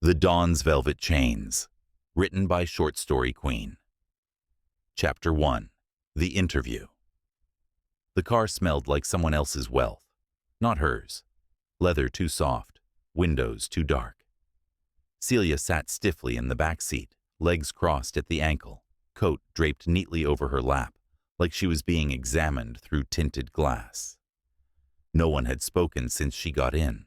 The Dawn's Velvet Chains, written by Short Story Queen. Chapter 1. The Interview. The car smelled like someone else's wealth, not hers. Leather too soft, windows too dark. Celia sat stiffly in the back seat, legs crossed at the ankle, coat draped neatly over her lap, like she was being examined through tinted glass. No one had spoken since she got in.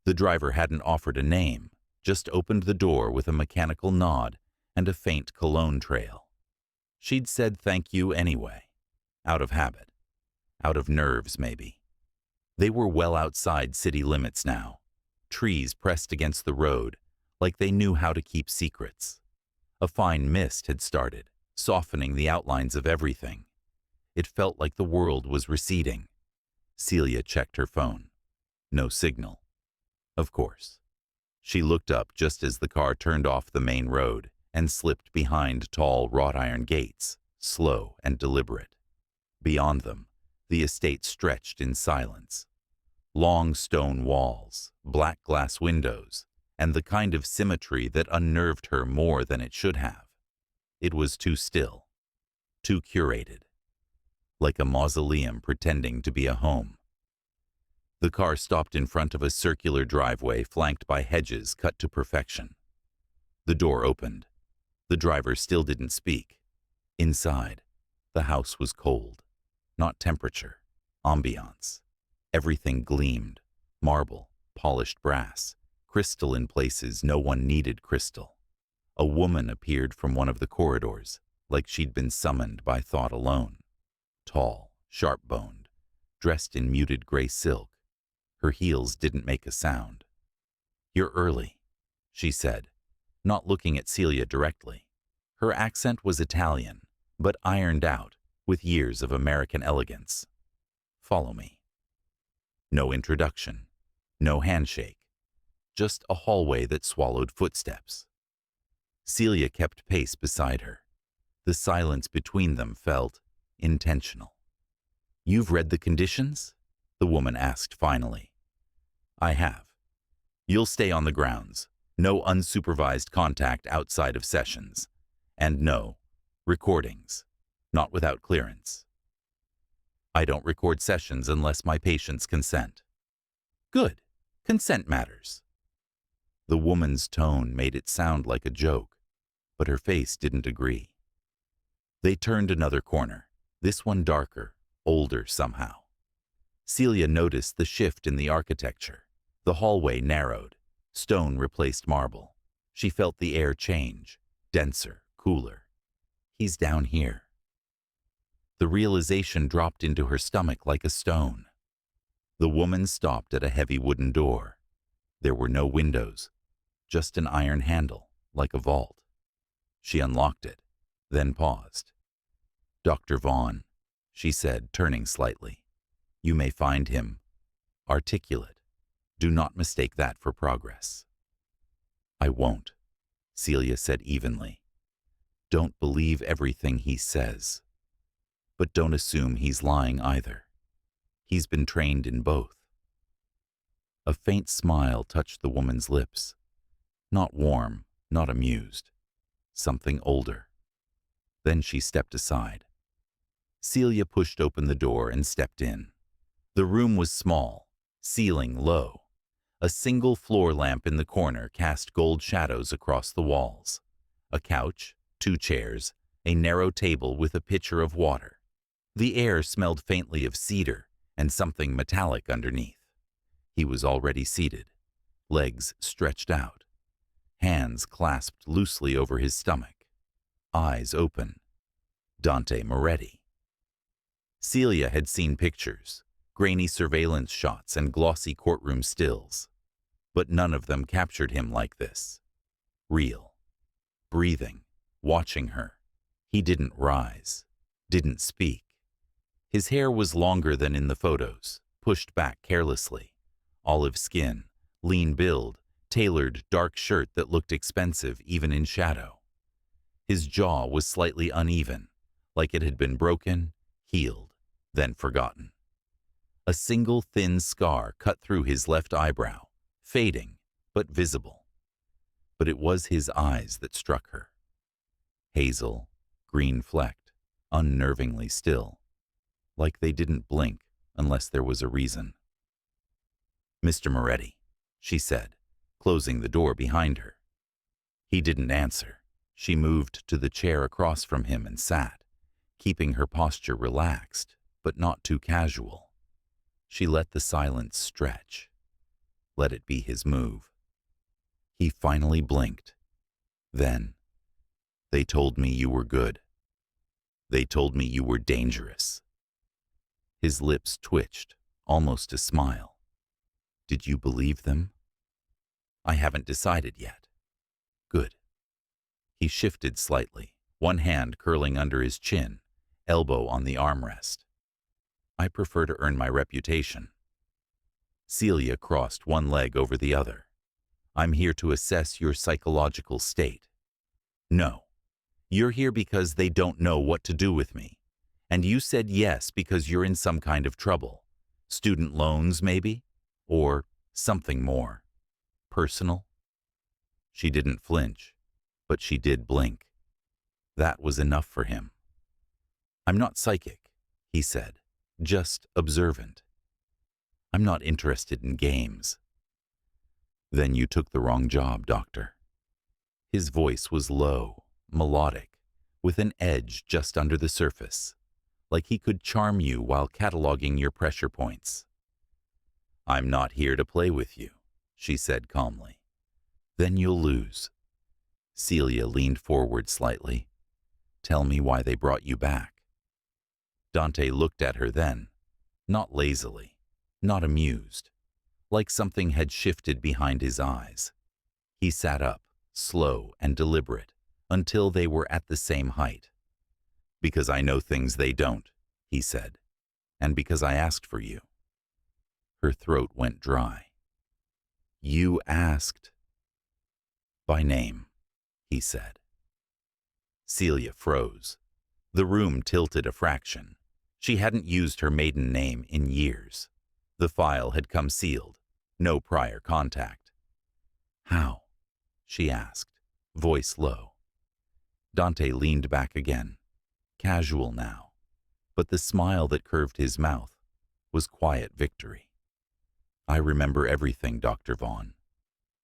The driver hadn't offered a name, just opened the door with a mechanical nod and a faint cologne trail. She'd said thank you anyway, out of habit, out of nerves maybe. They were well outside city limits now, trees pressed against the road, like they knew how to keep secrets. A fine mist had started, softening the outlines of everything. It felt like the world was receding. Celia checked her phone. No signal. Of course. She looked up just as the car turned off the main road and slipped behind tall wrought iron gates, slow and deliberate. Beyond them, the estate stretched in silence. Long stone walls, black glass windows, and the kind of symmetry that unnerved her more than it should have. It was too still, too curated, like a mausoleum pretending to be a home. The car stopped in front of a circular driveway flanked by hedges cut to perfection. The door opened. The driver still didn't speak. Inside, the house was cold. Not temperature, ambiance. Everything gleamed. Marble, polished brass, crystal in places no one needed crystal. A woman appeared from one of the corridors, like she'd been summoned by thought alone. Tall, sharp-boned, dressed in muted gray silk. Her heels didn't make a sound. "You're early," she said, not looking at Celia directly. Her accent was Italian, but ironed out with years of American elegance. "Follow me." No introduction, no handshake, just a hallway that swallowed footsteps. Celia kept pace beside her. The silence between them felt intentional. "You've read the conditions?" the woman asked finally. "I have. You'll stay on the grounds. No unsupervised contact outside of sessions. And no recordings, not without clearance. I don't record sessions unless my patients consent." "Good. Consent matters." The woman's tone made it sound like a joke, but her face didn't agree. They turned another corner, this one darker, older somehow. Celia noticed the shift in the architecture. The hallway narrowed. Stone replaced marble. She felt the air change, denser, cooler. "He's down here." The realization dropped into her stomach like a stone. The woman stopped at a heavy wooden door. There were no windows, just an iron handle, like a vault. She unlocked it, then paused. "Dr. Vaughn," she said, turning slightly. "You may find him articulate. Do not mistake that for progress." "I won't," Celia said evenly. "Don't believe everything he says. But don't assume he's lying either. He's been trained in both." A faint smile touched the woman's lips. Not warm, not amused. Something older. Then she stepped aside. Celia pushed open the door and stepped in. The room was small, ceiling low. A single floor lamp in the corner cast gold shadows across the walls. A couch, 2 chairs, a narrow table with a pitcher of water. The air smelled faintly of cedar and something metallic underneath. He was already seated, legs stretched out, hands clasped loosely over his stomach, eyes open. Dante Moretti. Celia had seen pictures, grainy surveillance shots and glossy courtroom stills, but none of them captured him like this. Real. Breathing, watching her. He didn't rise, didn't speak. His hair was longer than in the photos, pushed back carelessly. Olive skin, lean build, tailored dark shirt that looked expensive even in shadow. His jaw was slightly uneven, like it had been broken, healed, then forgotten. A single thin scar cut through his left eyebrow, fading but visible. but it was his eyes that struck her. Hazel, green-flecked, unnervingly still, like they didn't blink unless there was a reason. "Mr. Moretti," she said, closing the door behind her. He didn't answer. She moved to the chair across from him and sat, keeping her posture relaxed, but not too casual. She let the silence stretch. Let it be his move. He finally blinked. Then, "They told me you were good. They told me you were dangerous." His lips twitched, almost a smile. "Did you believe them?" "I haven't decided yet." "Good." He shifted slightly, one hand curling under his chin, elbow on the armrest. "I prefer to earn my reputation." Celia crossed one leg over the other. "I'm here to assess your psychological state." "No. You're here because they don't know what to do with me. And you said yes because you're in some kind of trouble. Student loans, maybe? Or something more personal?" She didn't flinch, but she did blink. That was enough for him. "I'm not psychic," he said, "just observant. I'm not interested in games." "Then you took the wrong job, Doctor." His voice was low, melodic, with an edge just under the surface, like he could charm you while cataloging your pressure points. "I'm not here to play with you," she said calmly. "Then you'll lose." Celia leaned forward slightly. "Tell me why they brought you back." Dante looked at her then, not lazily, not amused, like something had shifted behind his eyes. He sat up, slow and deliberate, until they were at the same height. "Because I know things they don't," he said, "and because I asked for you." Her throat went dry. "You asked?" "By name," he said. Celia froze. The room tilted a fraction. She hadn't used her maiden name in years. The file had come sealed. No prior contact. "How?" she asked, voice low. Dante leaned back again, casual now, but the smile that curved his mouth was quiet victory. "I remember everything, Dr. Vaughn.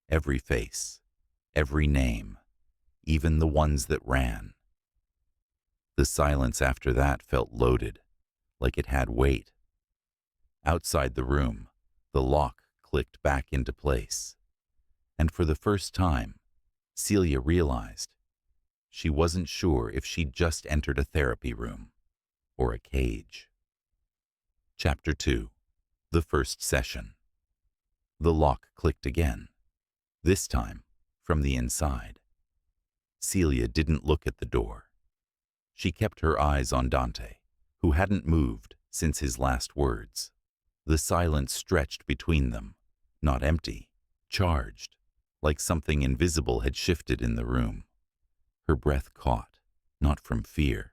Every face, every name, even the ones that ran." The silence after that felt loaded, like it had weight. Outside the room, the lock clicked back into place. And for the first time, Celia realized she wasn't sure if she'd just entered a therapy room or a cage. Chapter 2. The First Session. The lock clicked again, this time from the inside. Celia didn't look at the door. She kept her eyes on Dante, who hadn't moved since his last words. The silence stretched between them, not empty, charged, like something invisible had shifted in the room. Her breath caught, not from fear,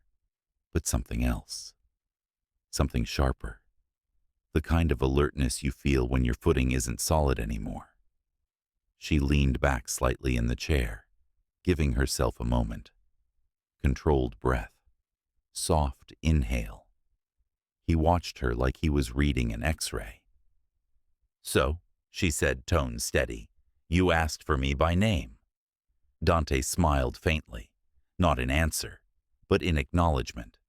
but something else. Something sharper. The kind of alertness you feel when your footing isn't solid anymore. She leaned back slightly in the chair, giving herself a moment. Controlled breath. Soft inhale. He watched her like he was reading an X-ray. "So," she said, tone steady, "you asked for me by name." Dante smiled faintly, not in answer, but in acknowledgement.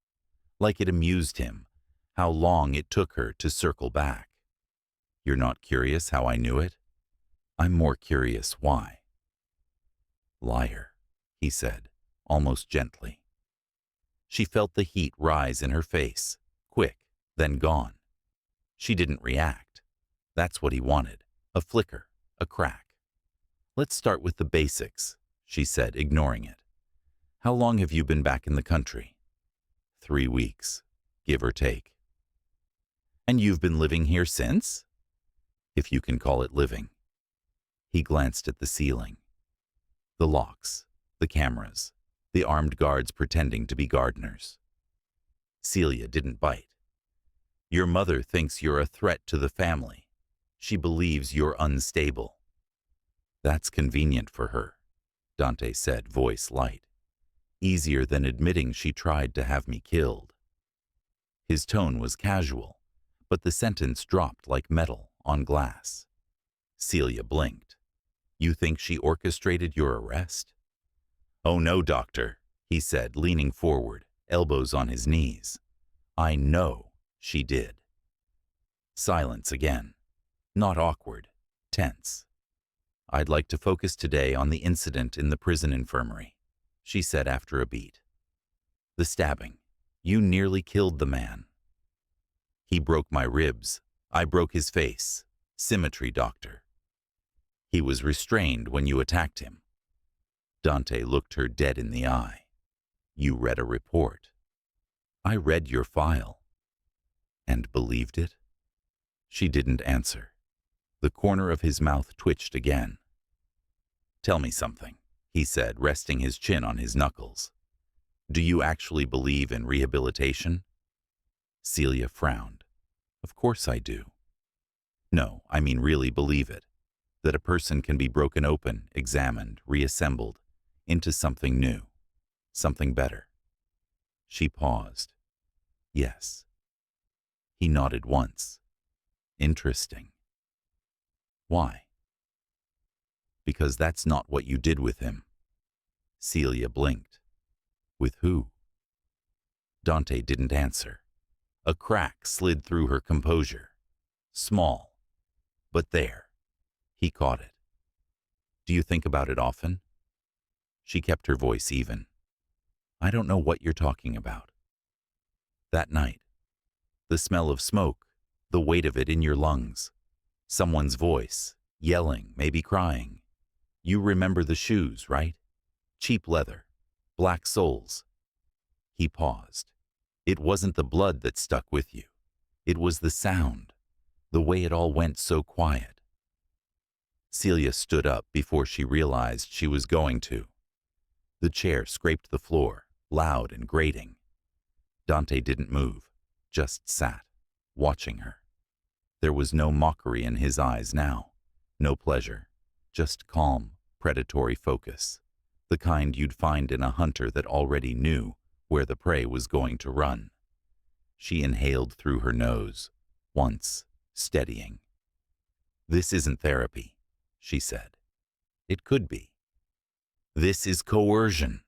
Like it amused him, how long it took her to circle back. "You're not curious how I knew it? I'm more curious why." "Liar," he said, almost gently. She felt the heat rise in her face, quick, then gone. She didn't react. That's what he wanted, a flicker, a crack. "Let's start with the basics," she said, ignoring it. "How long have you been back in the country?" 3 weeks, give or take." "And you've been living here since?" "If you can call it living." He glanced at the ceiling. The locks, the cameras, the armed guards pretending to be gardeners. Celia didn't bite. "Your mother thinks you're a threat to the family. She believes you're unstable." "That's convenient for her," Dante said, voice light. Easier than admitting she tried to have me killed. His tone was casual, but the sentence dropped like metal on glass. Celia blinked. You think she orchestrated your arrest? Oh no, doctor, he said, leaning forward, elbows on his knees. I know she did. Silence again. Not awkward, tense. I'd like to focus today on the incident in the prison infirmary, she said after a beat. The stabbing. You nearly killed the man. He broke my ribs. I broke his face. Symmetry, doctor. He was restrained when you attacked him. Dante looked her dead in the eye. You read a report. I read your file. And believed it? She didn't answer. The corner of his mouth twitched again. Tell me something, he said, resting his chin on his knuckles. Do you actually believe in rehabilitation? Celia frowned. Of course I do. No, I mean really believe it. That a person can be broken open, examined, reassembled into something new, something better. She paused. Yes. He nodded once. Interesting. Why? Because that's not what you did with him. Celia blinked. With who? Dante didn't answer. A crack slid through her composure. Small, but there. He caught it. Do you think about it often? She kept her voice even. I don't know what you're talking about. That night, the smell of smoke, the weight of it in your lungs, someone's voice, yelling, maybe crying. You remember the shoes, right? Cheap leather, black soles. He paused. It wasn't the blood that stuck with you. It was the sound, the way it all went so quiet. Celia stood up before she realized she was going to. The chair scraped the floor, loud and grating. Dante didn't move, just sat, watching her. There was no mockery in his eyes now, no pleasure, just calm, predatory focus, the kind you'd find in a hunter that already knew where the prey was going to run. She inhaled through her nose, once, steadying. This isn't therapy, she said. It could be. This is coercion.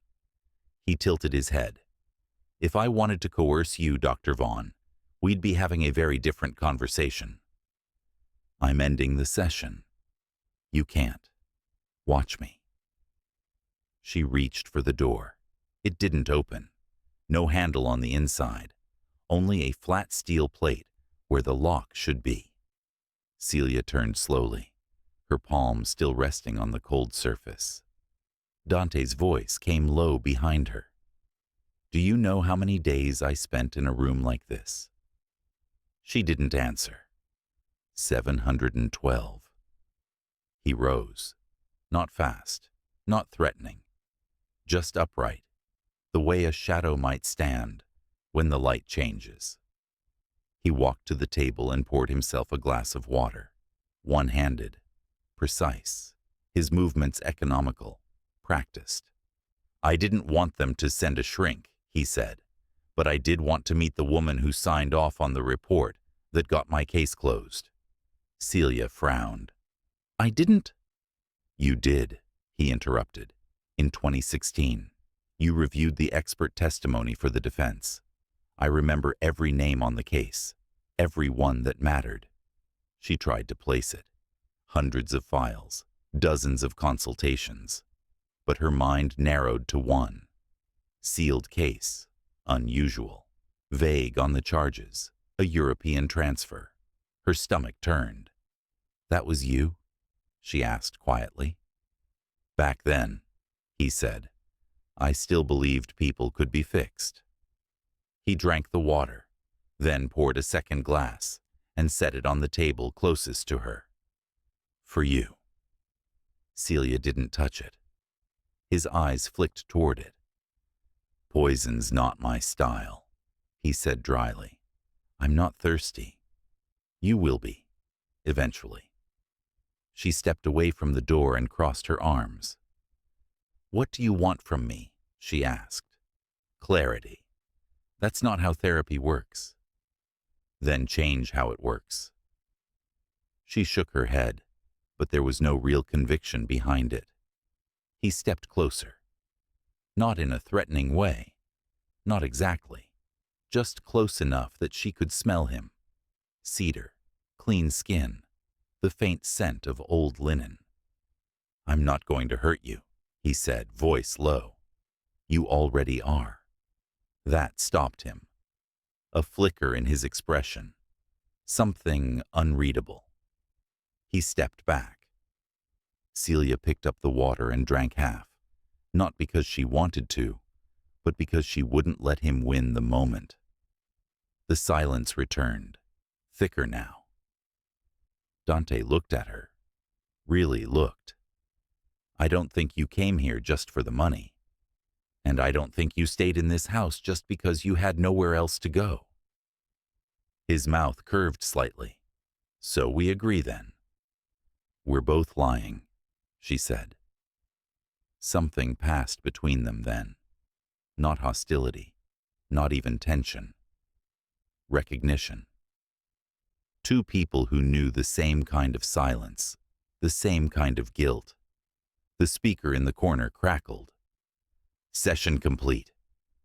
He tilted his head. If I wanted to coerce you, Dr. Vaughn, we'd be having a very different conversation. I'm ending the session. You can't. Watch me. She reached for the door. It didn't open. No handle on the inside. Only a flat steel plate where the lock should be. Celia turned slowly, her palm still resting on the cold surface. Dante's voice came low behind her. Do you know how many days I spent in a room like this? She didn't answer. 712. He rose. Not fast, not threatening. Just upright, the way a shadow might stand when the light changes. He walked to the table and poured himself a glass of water, one-handed, precise, his movements economical, practiced. I didn't want them to send a shrink, he said, but I did want to meet the woman who signed off on the report that got my case closed. Celia frowned. I didn't. You did, he interrupted. In 2016, you reviewed the expert testimony for the defense. I remember every name on the case, every one that mattered. She tried to place it. Hundreds of files, dozens of consultations. But her mind narrowed to one. Sealed case, unusual, vague on the charges, a European transfer. Her stomach turned. That was you? She asked quietly. Back then, he said, I still believed people could be fixed. He drank the water, then poured a second glass and set it on the table closest to her. For you. Celia didn't touch it. His eyes flicked toward it. Poison's not my style, he said dryly. I'm not thirsty. You will be, eventually. She stepped away from the door and crossed her arms. "What do you want from me?" she asked. "Clarity. That's not how therapy works." "Then change how it works." She shook her head, but there was no real conviction behind it. He stepped closer. Not in a threatening way. Not exactly. Just close enough that she could smell him. Cedar, clean skin, the faint scent of old linen. "I'm not going to hurt you," he said, voice low. "You already are." That stopped him. A flicker in his expression. Something unreadable. He stepped back. Celia picked up the water and drank half, not because she wanted to, but because she wouldn't let him win the moment. The silence returned, thicker now. Dante looked at her. Really looked. "I don't think you came here just for the money. And I don't think you stayed in this house just because you had nowhere else to go." His mouth curved slightly. "So we agree then." "We're both lying," she said. Something passed between them then. Not hostility, not even tension. Recognition. Two people who knew the same kind of silence, the same kind of guilt. The speaker in the corner crackled. "Session complete,"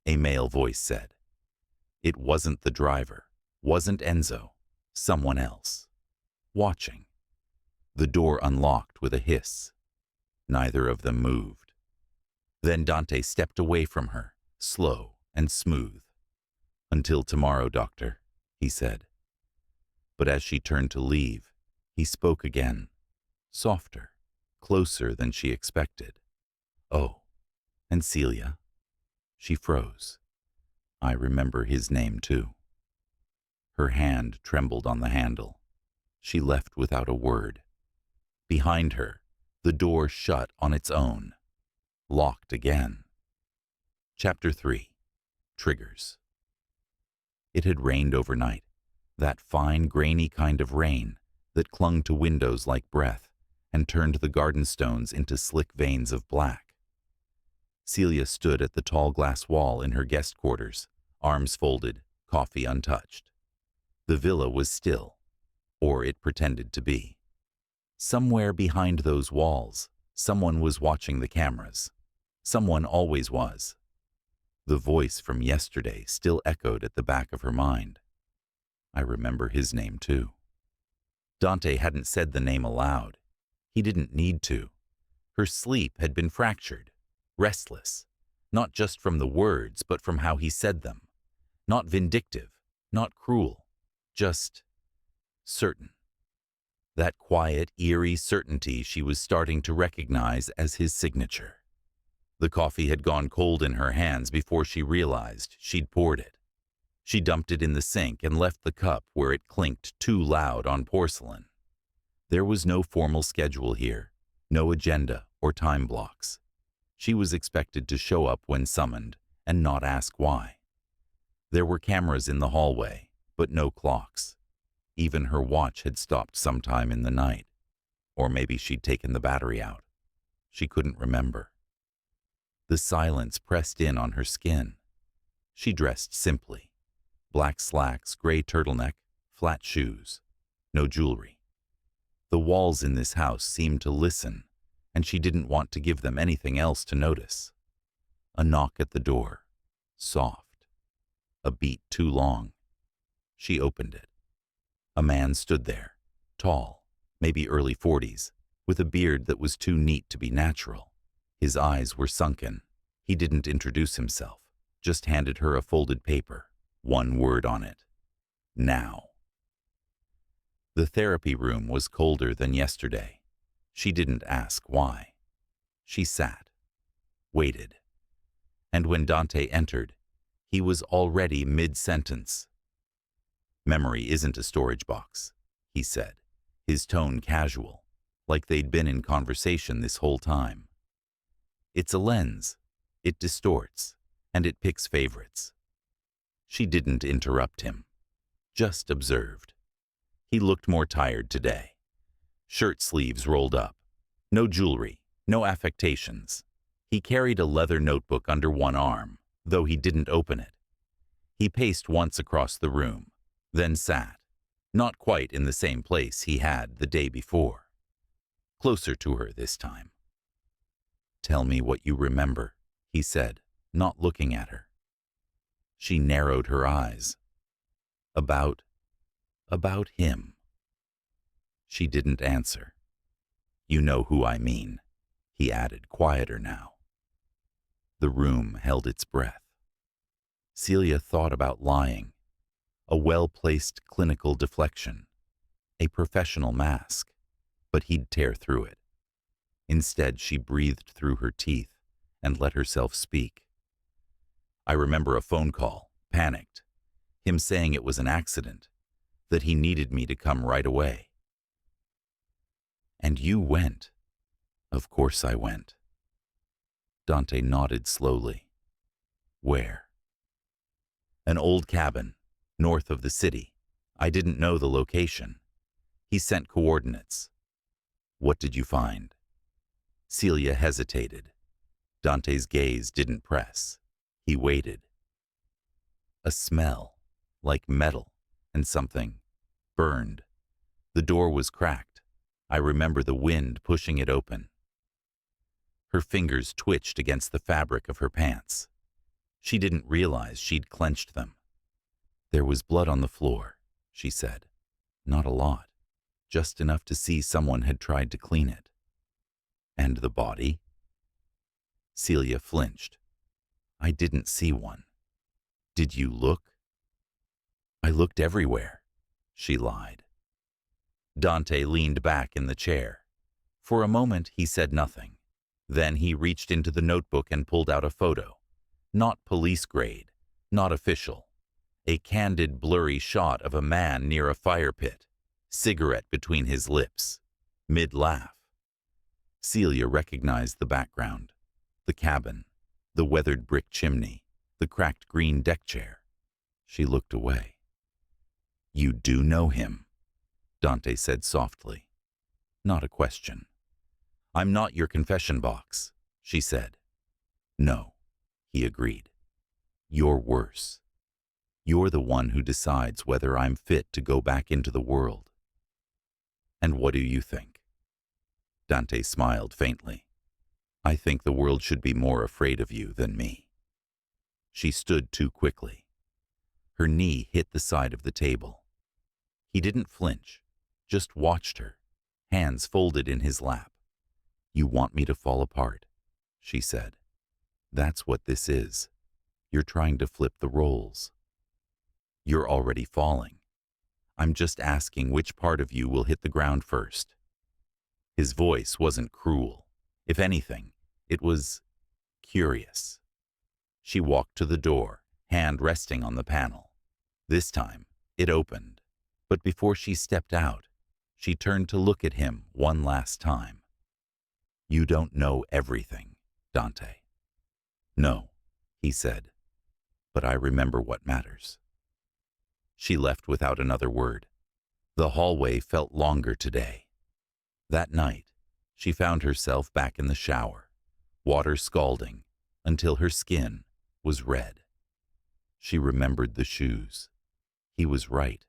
a male voice said. It wasn't the driver, wasn't Enzo, someone else. Watching. The door unlocked with a hiss. Neither of them moved. Then Dante stepped away from her, slow and smooth. "Until tomorrow, doctor," he said. But as she turned to leave, he spoke again, softer, closer than she expected. "Oh, and Celia?" She froze. "I remember his name too." Her hand trembled on the handle. She left without a word. Behind her, the door shut on its own. Locked again. Chapter 3. Triggers. It had rained overnight, that fine, grainy kind of rain that clung to windows like breath and turned the garden stones into slick veins of black. Celia stood at the tall glass wall in her guest quarters, arms folded, coffee untouched. The villa was still, or it pretended to be. Somewhere behind those walls, someone was watching the cameras. Someone always was. The voice from yesterday still echoed at the back of her mind. I remember his name too. Dante hadn't said the name aloud. He didn't need to. Her sleep had been fractured, restless, not just from the words, but from how he said them. Not vindictive, not cruel, just certain. That quiet, eerie certainty she was starting to recognize as his signature. The coffee had gone cold in her hands before she realized she'd poured it. She dumped it in the sink and left the cup where it clinked too loud on porcelain. There was no formal schedule here, no agenda or time blocks. She was expected to show up when summoned and not ask why. There were cameras in the hallway, but no clocks. Even her watch had stopped sometime in the night. Or maybe she'd taken the battery out. She couldn't remember. The silence pressed in on her skin. She dressed simply. Black slacks, gray turtleneck, flat shoes. No jewelry. The walls in this house seemed to listen, and she didn't want to give them anything else to notice. A knock at the door. Soft. A beat too long. She opened it. A man stood there, tall, maybe early 40s, with a beard that was too neat to be natural. His eyes were sunken. He didn't introduce himself, just handed her a folded paper, one word on it. Now. The therapy room was colder than yesterday. She didn't ask why. She sat, waited. And when Dante entered, he was already mid-sentence. "Memory isn't a storage box," he said, his tone casual, like they'd been in conversation this whole time. "It's a lens. It distorts, and it picks favorites." She didn't interrupt him, just observed. He looked more tired today. Shirt sleeves rolled up. No jewelry, no affectations. He carried a leather notebook under one arm, though he didn't open it. He paced once across the room, then sat, not quite in the same place he had the day before. Closer to her this time. "Tell me what you remember," he said, not looking at her. She narrowed her eyes. About him. She didn't answer. "You know who I mean," he added, quieter now. The room held its breath. Celia thought about lying, a well-placed clinical deflection, a professional mask, but he'd tear through it. Instead, she breathed through her teeth and let herself speak. "I remember a phone call, panicked, him saying it was an accident, that he needed me to come right away." "And you went?" "Of course I went." Dante nodded slowly. "Where?" "An old cabin, north of the city. I didn't know the location." He sent coordinates. "What did you find?" Celia hesitated. Dante's gaze didn't press. He waited. "A smell, like metal, and something burned. The door was cracked. I remember the wind pushing it open." Her fingers twitched against the fabric of her pants. She didn't realize she'd clenched them. "There was blood on the floor," she said. "Not a lot, just enough to see someone had tried to clean it." "And the body?" Celia flinched. "I didn't see one." "Did you look?" "I looked everywhere," she lied. Dante leaned back in the chair. For a moment he said nothing. Then he reached into the notebook and pulled out a photo. Not police grade, not official. A candid, blurry shot of a man near a fire pit, cigarette between his lips, mid-laugh. Celia recognized the background, the cabin, the weathered brick chimney, the cracked green deck chair. She looked away. "You do know him," Dante said softly. Not a question. "I'm not your confession box," she said. "No," he agreed. "You're worse. You're the one who decides whether I'm fit to go back into the world." "And what do you think?" Dante smiled faintly. "I think the world should be more afraid of you than me." She stood too quickly. Her knee hit the side of the table. He didn't flinch, just watched her, hands folded in his lap. "You want me to fall apart," she said. "That's what this is. You're trying to flip the roles. You're already falling. I'm just asking which part of you will hit the ground first." His voice wasn't cruel. If anything, it was curious. She walked to the door, hand resting on the panel. This time, it opened. But before she stepped out, she turned to look at him one last time. "You don't know everything, Dante." "No," he said, "but I remember what matters." She left without another word. The hallway felt longer today. That night, she found herself back in the shower, water scalding, until her skin was red. She remembered the shoes. He was right.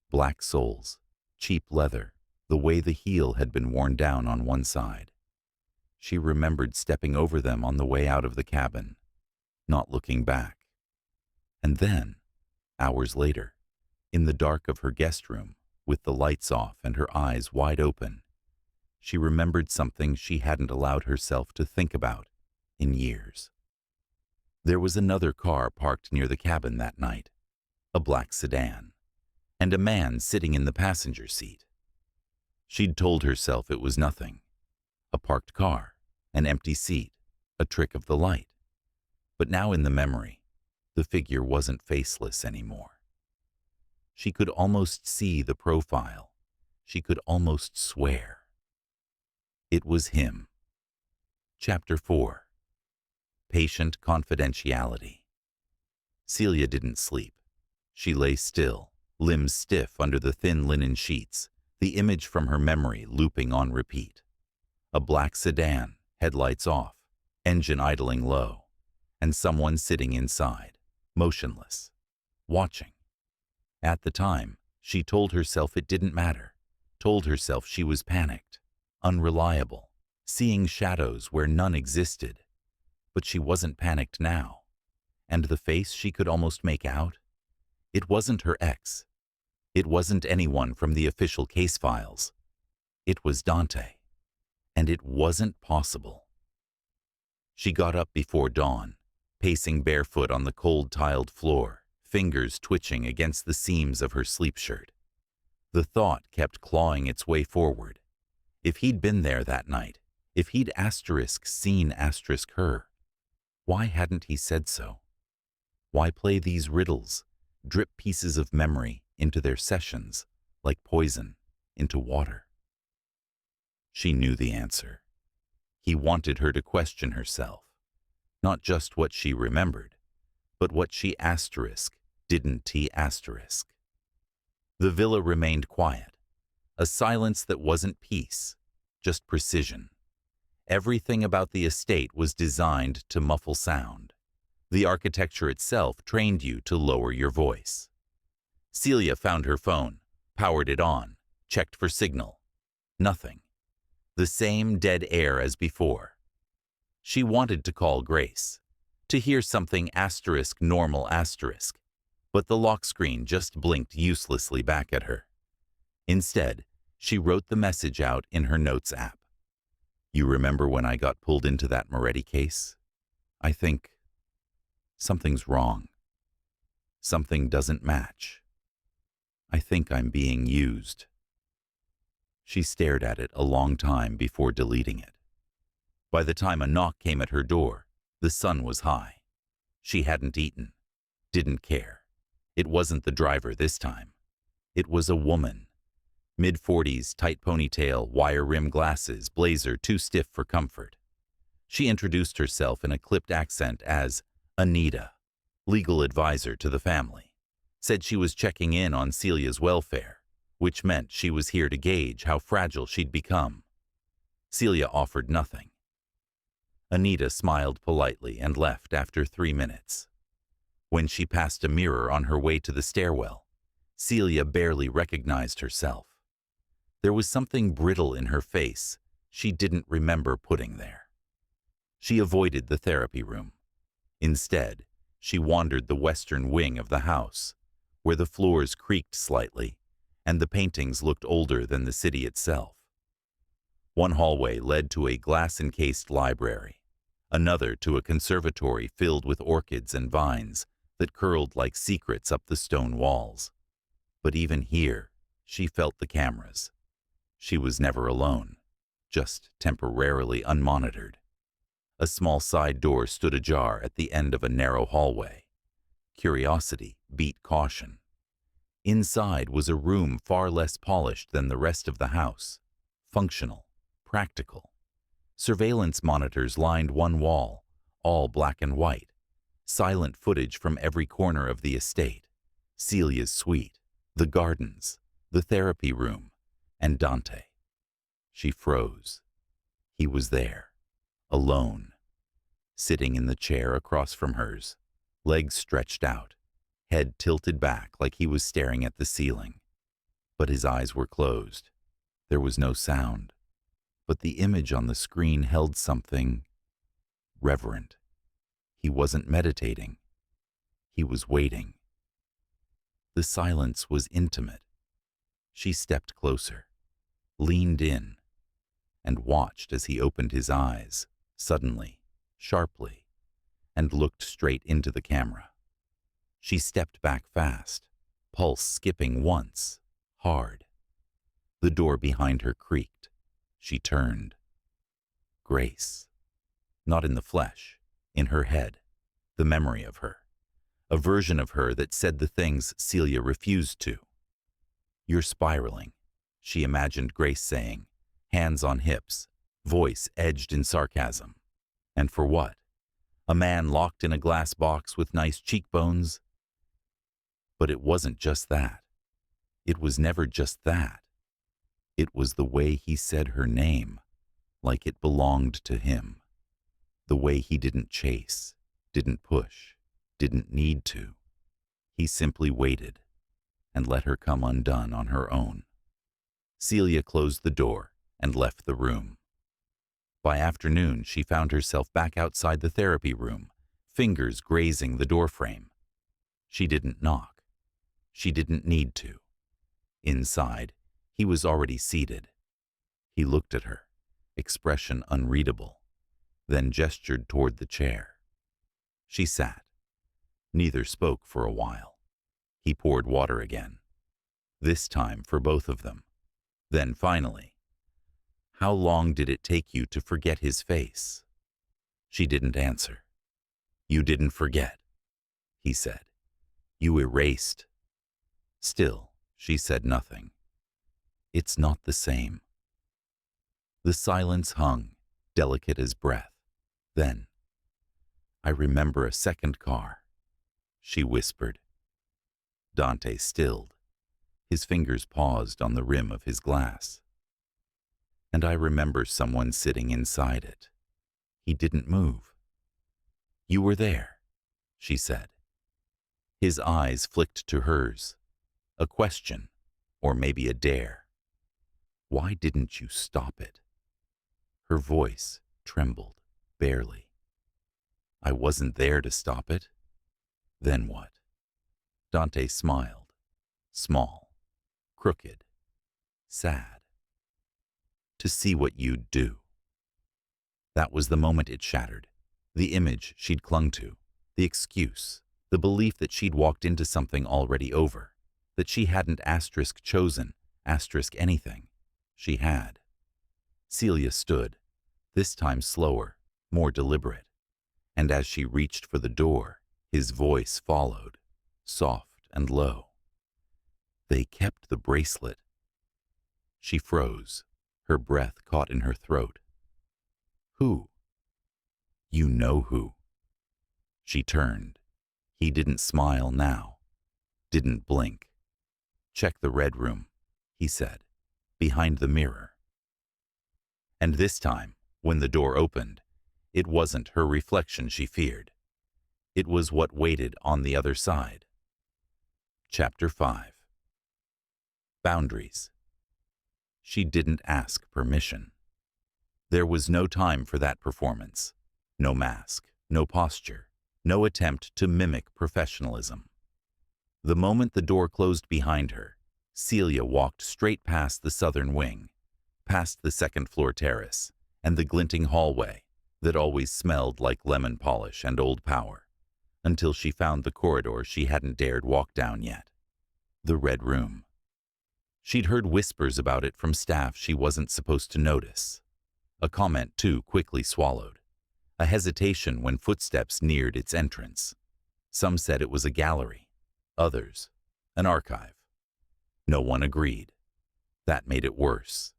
Black soles, cheap leather, the way the heel had been worn down on one side. She remembered stepping over them on the way out of the cabin, not looking back. And then, hours later, in the dark of her guest room, with the lights off and her eyes wide open, she remembered something she hadn't allowed herself to think about in years. There was another car parked near the cabin that night, a black sedan, and a man sitting in the passenger seat. She'd told herself it was nothing. A parked car, an empty seat, a trick of the light. But now in the memory, the figure wasn't faceless anymore. She could almost see the profile. She could almost swear. It was him. Chapter 4. Patient Confidentiality. Celia didn't sleep. She lay still, limbs stiff under the thin linen sheets, the image from her memory looping on repeat. A black sedan, headlights off, engine idling low, and someone sitting inside, motionless, watching. At the time, she told herself it didn't matter, told herself she was panicked, unreliable, seeing shadows where none existed. But she wasn't panicked now. And the face she could almost make out? It wasn't her ex. It wasn't anyone from the official case files. It was Dante. And it wasn't possible. She got up before dawn, pacing barefoot on the cold tiled floor, fingers twitching against the seams of her sleep shirt. The thought kept clawing its way forward. If he'd been there that night, if he'd seen her, why hadn't he said so? Why play these riddles, drip pieces of memory into their sessions, like poison into water? She knew the answer. He wanted her to question herself, not just what she remembered, but what she didn't he? The villa remained quiet, a silence that wasn't peace, just precision. Everything about the estate was designed to muffle sound. The architecture itself trained you to lower your voice. Celia found her phone, powered it on, checked for signal. Nothing. The same dead air as before. She wanted to call Grace, to hear something normal, but the lock screen just blinked uselessly back at her. Instead, she wrote the message out in her notes app. You remember when I got pulled into that Moretti case? I think something's wrong. Something doesn't match. I think I'm being used. She stared at it a long time before deleting it. By the time a knock came at her door, the sun was high. She hadn't eaten, didn't care. It wasn't the driver this time. It was a woman. Mid-40s, tight ponytail, wire-rim glasses, blazer too stiff for comfort. She introduced herself in a clipped accent as Anita, legal advisor to the family. Said she was checking in on Celia's welfare, which meant she was here to gauge how fragile she'd become. Celia offered nothing. Anita smiled politely and left after 3 minutes. When she passed a mirror on her way to the stairwell, Celia barely recognized herself. There was something brittle in her face she didn't remember putting there. She avoided the therapy room. Instead, she wandered the western wing of the house, where the floors creaked slightly and the paintings looked older than the city itself. One hallway led to a glass-encased library, another to a conservatory filled with orchids and vines that curled like secrets up the stone walls. But even here, she felt the cameras. She was never alone, just temporarily unmonitored. A small side door stood ajar at the end of a narrow hallway. Curiosity beat caution. Inside was a room far less polished than the rest of the house, functional, practical. Surveillance monitors lined one wall, all black and white. Silent footage from every corner of the estate. Celia's suite, the gardens, the therapy room, and Dante. She froze. He was there, alone, sitting in the chair across from hers, legs stretched out, head tilted back like he was staring at the ceiling. But his eyes were closed. There was no sound. But the image on the screen held something reverent. He wasn't meditating. He was waiting. The silence was intimate. She stepped closer, leaned in, and watched as he opened his eyes, suddenly, sharply, and looked straight into the camera. She stepped back fast, pulse skipping once, hard. The door behind her creaked. She turned. Grace. Not in the flesh, in her head, the memory of her. A version of her that said the things Celia refused to. You're spiraling, she imagined Grace saying, hands on hips, voice edged in sarcasm. And for what? A man locked in a glass box with nice cheekbones? But it wasn't just that. It was never just that. It was the way he said her name, like it belonged to him. The way he didn't chase, didn't push, didn't need to. He simply waited and let her come undone on her own. Celia closed the door and left the room. By afternoon, she found herself back outside the therapy room, fingers grazing the doorframe. She didn't knock. She didn't need to. Inside, he was already seated. He looked at her, expression unreadable, then gestured toward the chair. She sat. Neither spoke for a while. He poured water again, this time for both of them. Then finally, "How long did it take you to forget his face?" She didn't answer. "You didn't forget," he said. "You erased." Still, she said nothing. "It's not the same." The silence hung, delicate as breath. Then, "I remember a second car," she whispered. Dante stilled. His fingers paused on the rim of his glass. "And I remember someone sitting inside it. He didn't move." "You were there," she said. His eyes flicked to hers. A question, or maybe a dare. "Why didn't you stop it?" Her voice trembled, barely. "I wasn't there to stop it." "Then what?" Dante smiled, small, crooked, sad. "To see what you'd do." That was the moment it shattered. The image she'd clung to, the excuse, the belief that she'd walked into something already over, that she hadn't chosen anything. She had. Celia stood, this time slower, more deliberate, and as she reached for the door, his voice followed, soft and low. "They kept the bracelet." She froze, her breath caught in her throat. "Who?" "You know who." She turned. He didn't smile now, didn't blink. "Check the red room," he said, "behind the mirror." And this time, when the door opened, it wasn't her reflection she feared. It was what waited on the other side. Chapter 5. Boundaries. She didn't ask permission. There was no time for that performance. No mask, no posture, no attempt to mimic professionalism. The moment the door closed behind her, Celia walked straight past the southern wing, past the second-floor terrace, and the glinting hallway that always smelled like lemon polish and old power, until she found the corridor she hadn't dared walk down yet. The Red Room. She'd heard whispers about it from staff she wasn't supposed to notice. A comment too quickly swallowed. A hesitation when footsteps neared its entrance. Some said it was a gallery. Others, an archive. No one agreed. That made it worse.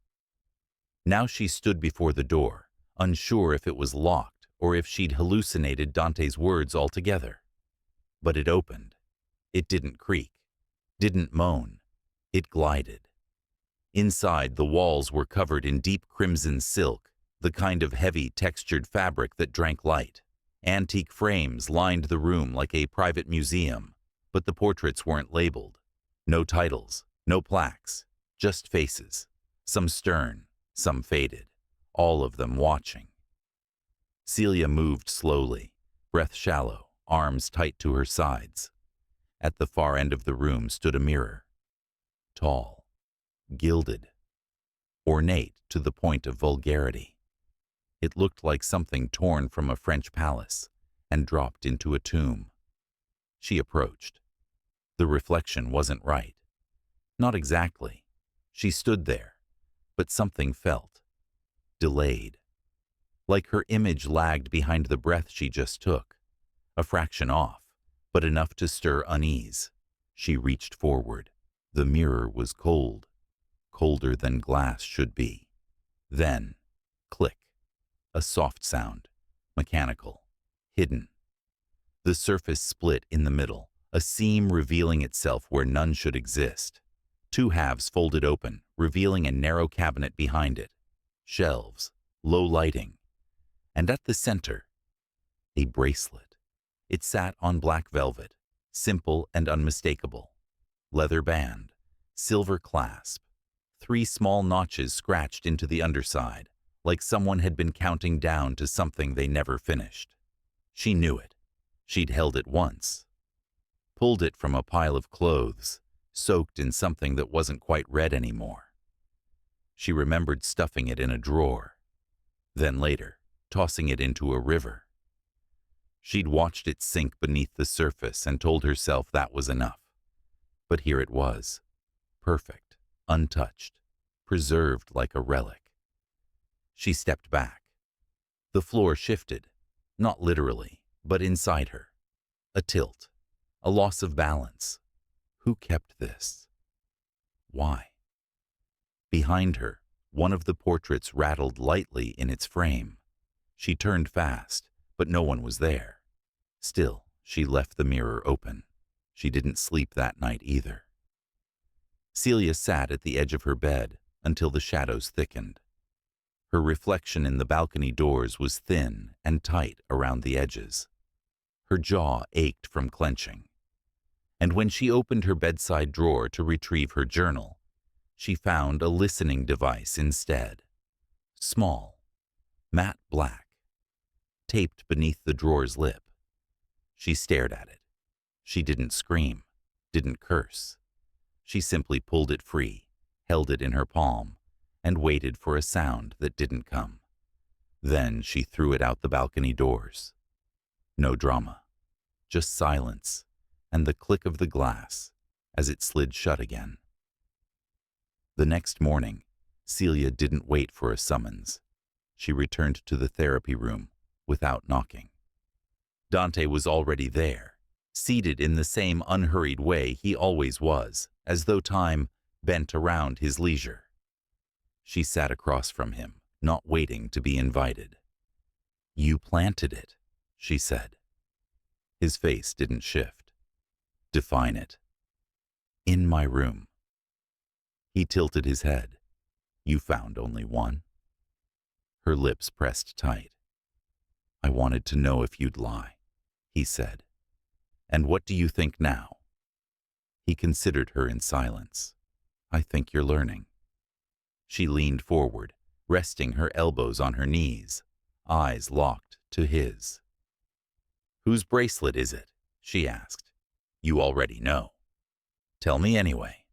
Now she stood before the door, unsure if it was locked or if she'd hallucinated Dante's words altogether. But it opened. It didn't creak, didn't moan. It glided. Inside, the walls were covered in deep crimson silk, the kind of heavy, textured fabric that drank light. Antique frames lined the room like a private museum, but the portraits weren't labeled. No titles, no plaques, just faces, some stern, some faded, all of them watching. Celia moved slowly, breath shallow, arms tight to her sides. At the far end of the room stood a mirror. Tall, gilded, ornate to the point of vulgarity. It looked like something torn from a French palace and dropped into a tomb. She approached. The reflection wasn't right. Not exactly. She stood there, but something felt. Delayed. Like her image lagged behind the breath she just took. A fraction off, but enough to stir unease. She reached forward. The mirror was cold, colder than glass should be. Then, click. A soft sound, mechanical, hidden. The surface split in the middle, a seam revealing itself where none should exist. Two halves folded open, revealing a narrow cabinet behind it. Shelves, low lighting. And at the center, A bracelet. It sat on black velvet, simple and unmistakable. Leather band, silver clasp, 3 small notches scratched into the underside, like someone had been counting down to something they never finished. She knew it. She'd held it once. Pulled it from a pile of clothes, soaked in something that wasn't quite red anymore. She remembered stuffing it in a drawer, then later, tossing it into a river. She'd watched it sink beneath the surface and told herself that was enough. But here it was, perfect, untouched, preserved like a relic. She stepped back. The floor shifted, not literally, but inside her. A tilt, a loss of balance. Who kept this? Why? Behind her, one of the portraits rattled lightly in its frame. She turned fast, but no one was there. Still, she left the mirror open. She didn't sleep that night either. Celia sat at the edge of her bed until the shadows thickened. Her reflection in the balcony doors was thin and tight around the edges. Her jaw ached from clenching. And when she opened her bedside drawer to retrieve her journal, she found a listening device instead. Small, matte black, taped beneath the drawer's lip. She stared at it. She didn't scream, didn't curse. She simply pulled it free, held it in her palm, and waited for a sound that didn't come. Then she threw it out the balcony doors. No drama, just silence and the click of the glass as it slid shut again. The next morning, Celia didn't wait for a summons. She returned to the therapy room without knocking. Dante was already there, seated in the same unhurried way he always was, as though time bent around his leisure. She sat across from him, not waiting to be invited. "You planted it," she said. His face didn't shift. "Define it." "In my room." He tilted his head. "You found only one?" Her lips pressed tight. "I wanted to know if you'd lie," he said. "And what do you think now?" He considered her in silence. "I think you're learning." She leaned forward, resting her elbows on her knees, eyes locked to his. "Whose bracelet is it?" she asked. "You already know." "Tell me anyway."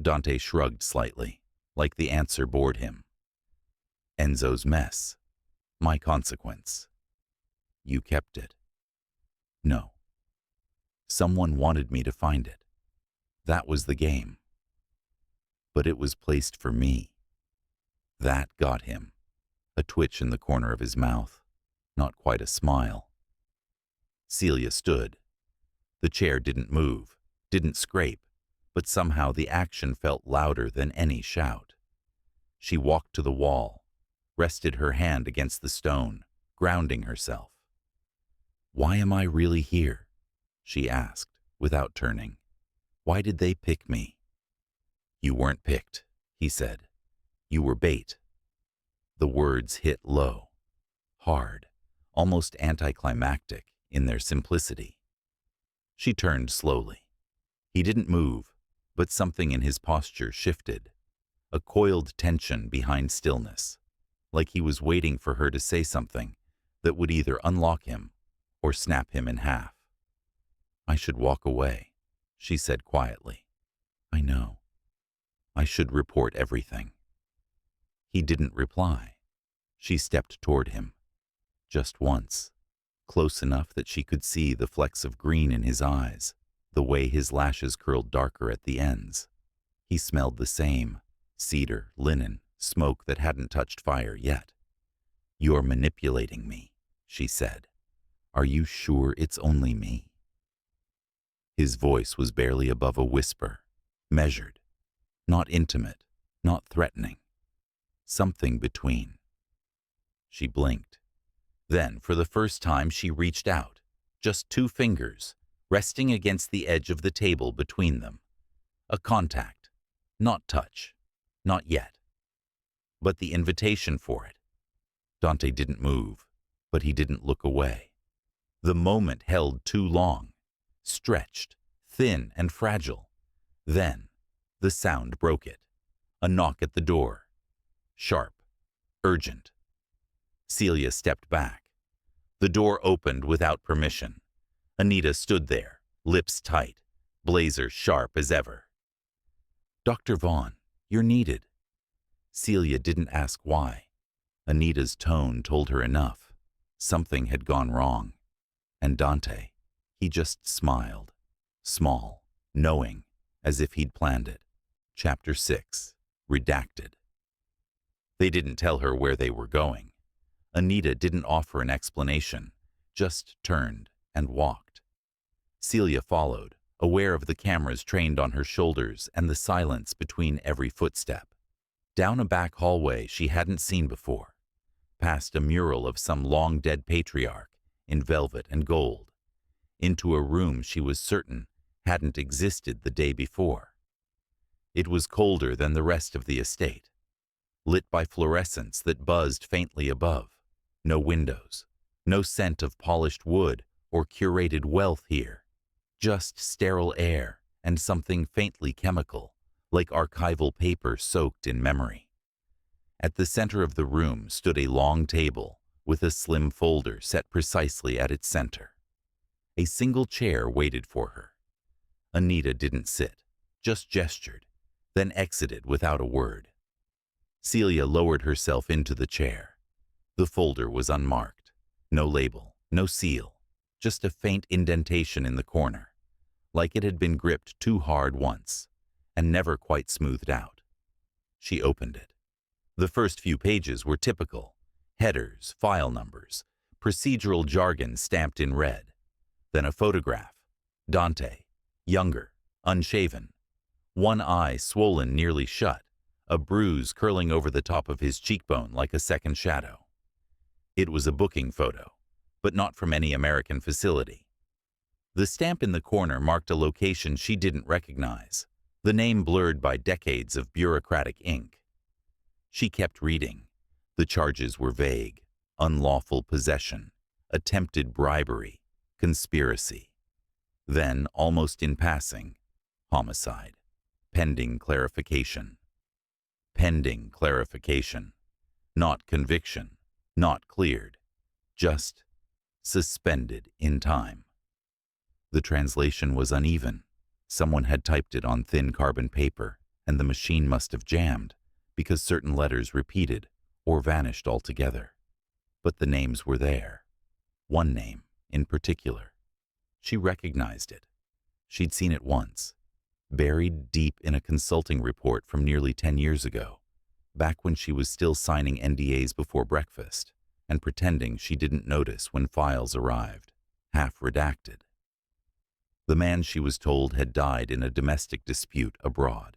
Dante shrugged slightly, like the answer bored him. "Enzo's mess. My consequence." "You kept it." "No. Someone wanted me to find it. That was the game. But it was placed for me." That got him. A twitch in the corner of his mouth, not quite a smile. Celia stood. The chair didn't move, didn't scrape, but somehow the action felt louder than any shout. She walked to the wall, rested her hand against the stone, grounding herself. "Why am I really here?" she asked, without turning. "Why did they pick me?" "You weren't picked," he said. "You were bait." The words hit low, hard, almost anticlimactic in their simplicity. She turned slowly. He didn't move, but something in his posture shifted, a coiled tension behind stillness, like he was waiting for her to say something that would either unlock him or snap him in half. "I should walk away," she said quietly. "I know. I should report everything." He didn't reply. She stepped toward him. Just once, close enough that she could see the flecks of green in his eyes, the way his lashes curled darker at the ends. He smelled the same, cedar, linen, smoke that hadn't touched fire yet. "You're manipulating me," she said. "Are you sure it's only me?" His voice was barely above a whisper, measured, not intimate, not threatening. Something between. She blinked. Then, for the first time, she reached out, just 2 fingers, resting against the edge of the table between them. A contact, not touch, not yet. But the invitation for it. Dante didn't move, but he didn't look away. The moment held too long, stretched, thin and fragile. Then, the sound broke it. A knock at the door. Sharp, urgent. Celia stepped back. The door opened without permission. Anita stood there, lips tight, blazer sharp as ever. "Dr. Vaughn, you're needed." Celia didn't ask why. Anita's tone told her enough. Something had gone wrong. And Dante, he just smiled. Small, knowing, as if he'd planned it. Chapter 6. Redacted. They didn't tell her where they were going. Anita didn't offer an explanation, just turned and walked. Celia followed, aware of the cameras trained on her shoulders and the silence between every footstep. Down a back hallway she hadn't seen before, past a mural of some long-dead patriarch in velvet and gold, into a room she was certain hadn't existed the day before. It was colder than the rest of the estate, lit by fluorescents that buzzed faintly above. No windows, no scent of polished wood or curated wealth here, just sterile air and something faintly chemical, like archival paper soaked in memory. At the center of the room stood a long table with a slim folder set precisely at its center. A single chair waited for her. Anita didn't sit, just gestured, then exited without a word. Celia lowered herself into the chair. The folder was unmarked. No label, no seal, just a faint indentation in the corner, like it had been gripped too hard once and never quite smoothed out. She opened it. The first few pages were typical. Headers, file numbers, procedural jargon stamped in red. Then a photograph. Dante, younger, unshaven. One eye swollen nearly shut, a bruise curling over the top of his cheekbone like a second shadow. It was a booking photo, but not from any American facility. The stamp in the corner marked a location she didn't recognize, the name blurred by decades of bureaucratic ink. She kept reading. The charges were vague: unlawful possession, attempted bribery, conspiracy. Then, almost in passing, homicide, pending clarification. Pending clarification. Not conviction, not cleared, just suspended in time. The translation was uneven. Someone had typed it on thin carbon paper, and the machine must have jammed, because certain letters repeated or vanished altogether. But the names were there. One name, in particular. She recognized it. She'd seen it once, buried deep in a consulting report from nearly 10 years ago, back when she was still signing NDAs before breakfast and pretending she didn't notice when files arrived, half redacted. The man she was told had died in a domestic dispute abroad.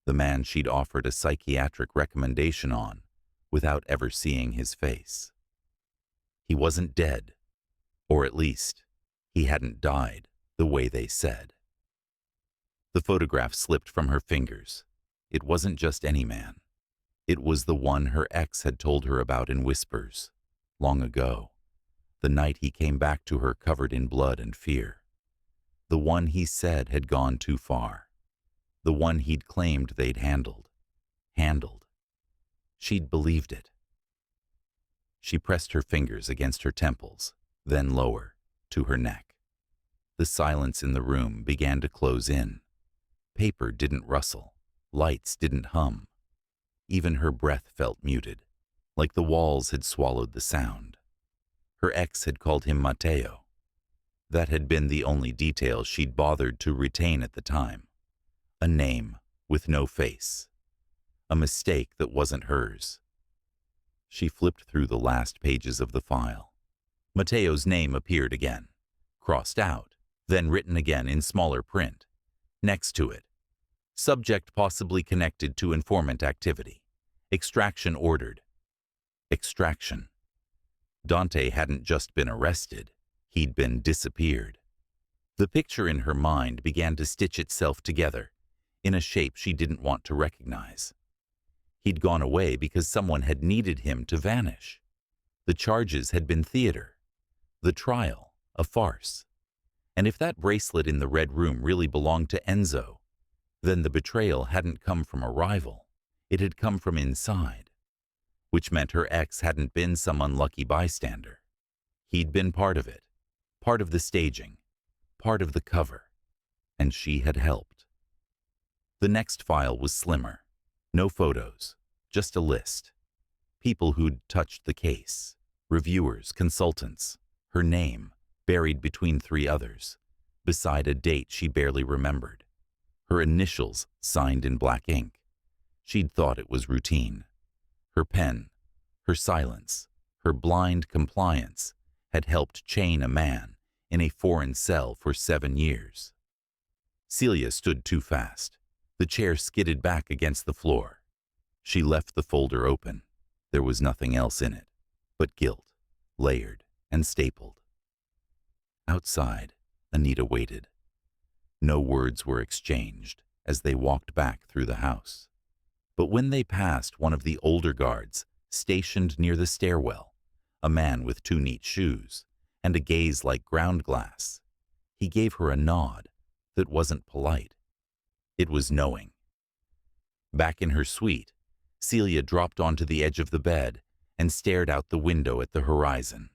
The man she'd offered a psychiatric recommendation on without ever seeing his face. He wasn't dead, or at least, he hadn't died the way they said. The photograph slipped from her fingers. It wasn't just any man. It was the one her ex had told her about in whispers, long ago, the night he came back to her covered in blood and fear. The one he said had gone too far. The one he'd claimed they'd handled. She'd believed it. She pressed her fingers against her temples, then lower, to her neck. The silence in the room began to close in. Paper didn't rustle. Lights didn't hum. Even her breath felt muted, like the walls had swallowed the sound. Her ex had called him Matteo. That had been the only detail she'd bothered to retain at the time. A name with no face. A mistake that wasn't hers. She flipped through the last pages of the file. Matteo's name appeared again, crossed out, then written again in smaller print. Next to it, subject possibly connected to informant activity. Extraction ordered. Extraction. Dante hadn't just been arrested, he'd been disappeared. The picture in her mind began to stitch itself together, in a shape she didn't want to recognize. He'd gone away because someone had needed him to vanish. The charges had been theater. The trial, a farce. And if that bracelet in the red room really belonged to Enzo, then the betrayal hadn't come from a rival. It had come from inside, which meant her ex hadn't been some unlucky bystander. He'd been part of it, part of the staging, part of the cover, and she had helped. The next file was slimmer. No photos, just a list. People who'd touched the case, reviewers, consultants, her name buried between 3 others, beside a date she barely remembered. Her initials signed in black ink. She'd thought it was routine. Her pen, her silence, her blind compliance had helped chain a man in a foreign cell for 7 years. Celia stood too fast. The chair skidded back against the floor. She left the folder open. There was nothing else in it but guilt, layered and stapled. Outside, Anita waited. No words were exchanged as they walked back through the house. But when they passed one of the older guards stationed near the stairwell, a man with 2 neat shoes and a gaze like ground glass, he gave her a nod that wasn't polite. It was knowing. Back in her suite, Celia dropped onto the edge of the bed and stared out the window at the horizon.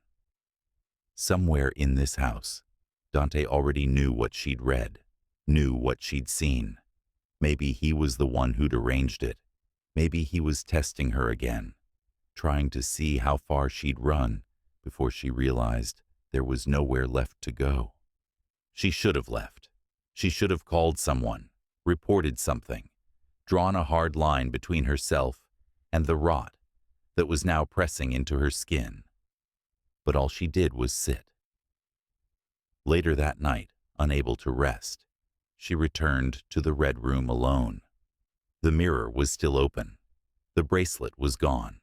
Somewhere in this house, Dante already knew what she'd read, knew what she'd seen. Maybe he was the one who'd arranged it. Maybe he was testing her again, trying to see how far she'd run before she realized there was nowhere left to go. She should have left. She should have called someone, reported something, drawn a hard line between herself and the rot that was now pressing into her skin. But all she did was sit. Later that night, unable to rest, she returned to the red room alone. The mirror was still open. The bracelet was gone.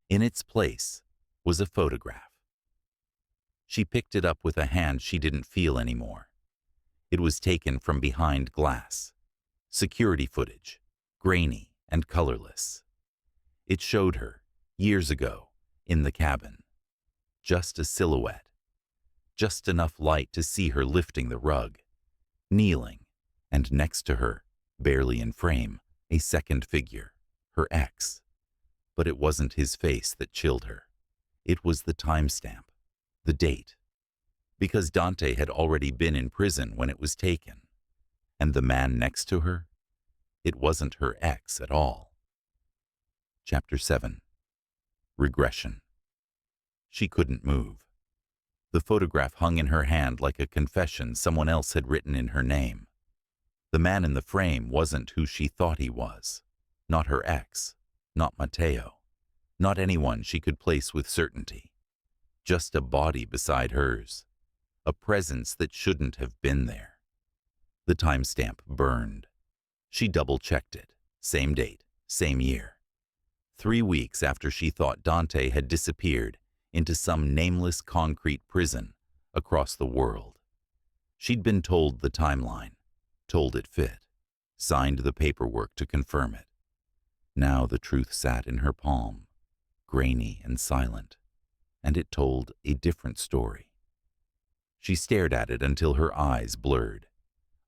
In its place was a photograph. She picked it up with a hand she didn't feel anymore. It was taken from behind glass. Security footage, grainy and colorless. It showed her, years ago, in the cabin. Just a silhouette. Just enough light to see her lifting the rug, kneeling, and next to her, barely in frame, a second figure, her ex. But it wasn't his face that chilled her. It was the timestamp, the date. Because Dante had already been in prison when it was taken. And the man next to her? It wasn't her ex at all. Chapter 7. Regression. She couldn't move. The photograph hung in her hand like a confession someone else had written in her name. The man in the frame wasn't who she thought he was. Not her ex. Not Matteo. Not anyone she could place with certainty. Just a body beside hers. A presence that shouldn't have been there. The timestamp burned. She double-checked it. Same date, same year. 3 weeks after she thought Dante had disappeared into some nameless concrete prison across the world. She'd been told the timeline, told it fit, signed the paperwork to confirm it. Now the truth sat in her palm, grainy and silent, and it told a different story. She stared at it until her eyes blurred,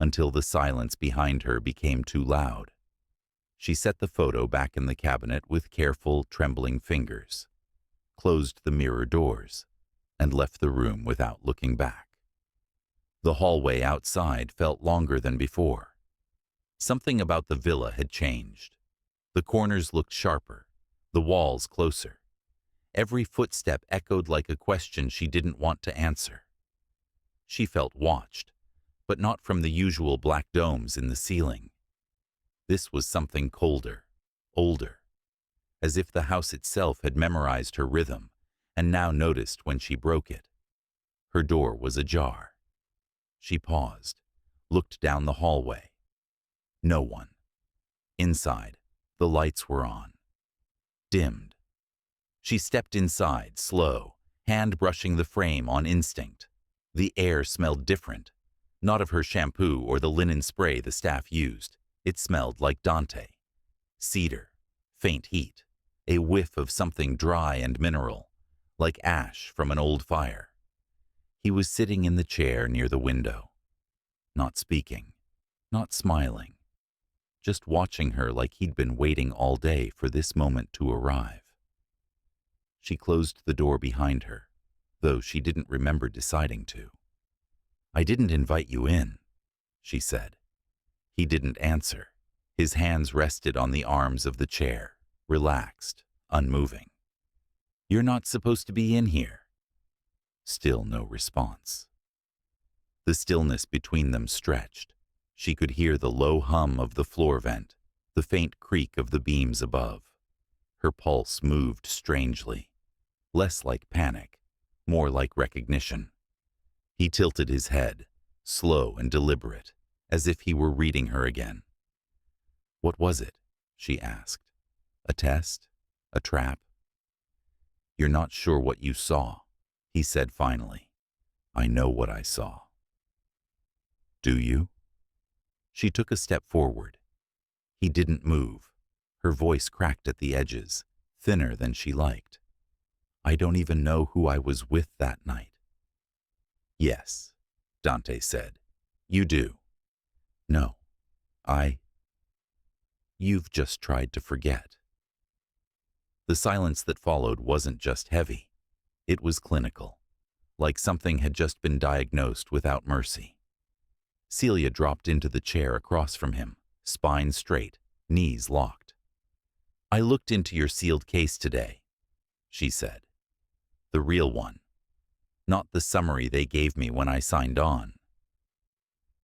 until the silence behind her became too loud. She set the photo back in the cabinet with careful, trembling fingers, closed the mirror doors, and left the room without looking back. The hallway outside felt longer than before. Something about the villa had changed. The corners looked sharper, the walls closer. Every footstep echoed like a question she didn't want to answer. She felt watched, but not from the usual black domes in the ceiling. This was something colder, older, as if the house itself had memorized her rhythm and now noticed when she broke it. Her door was ajar. She paused, looked down the hallway. No one. Inside, the lights were on. Dimmed. She stepped inside, slow, hand brushing the frame on instinct. The air smelled different, not of her shampoo or the linen spray the staff used. It smelled like Dante. Cedar, faint heat, a whiff of something dry and mineral, like ash from an old fire. He was sitting in the chair near the window, not speaking, not smiling, just watching her like he'd been waiting all day for this moment to arrive. She closed the door behind her, though she didn't remember deciding to. "I didn't invite you in," she said. He didn't answer. His hands rested on the arms of the chair, relaxed, unmoving. "You're not supposed to be in here." Still no response. The stillness between them stretched. She could hear the low hum of the floor vent, the faint creak of the beams above. Her pulse moved strangely, less like panic, more like recognition. He tilted his head, slow and deliberate, as if he were reading her again. "What was it?" she asked. "A test? A trap?" "You're not sure what you saw," he said finally. "I know what I saw." "Do you?" She took a step forward. He didn't move. Her voice cracked at the edges, thinner than she liked. "I don't even know who I was with that night." "Yes," Dante said. "You do." "No, You've just tried to forget." The silence that followed wasn't just heavy. It was clinical, like something had just been diagnosed without mercy. Celia dropped into the chair across from him, spine straight, knees locked. "I looked into your sealed case today," she said. "The real one, not the summary they gave me when I signed on."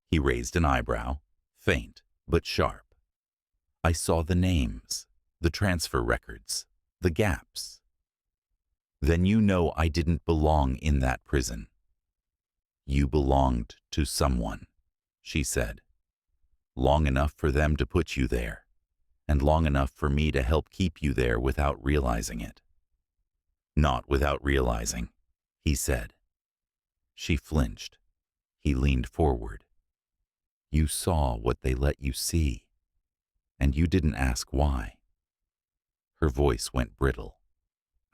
He raised an eyebrow, faint but sharp. "I saw the names, the transfer records, the gaps." "Then you know I didn't belong in that prison." "You belonged to someone," she said. "Long enough for them to put you there, and long enough for me to help keep you there without realizing it." "Not without realizing," he said. She flinched. He leaned forward. "You saw what they let you see, and you didn't ask why." Her voice went brittle.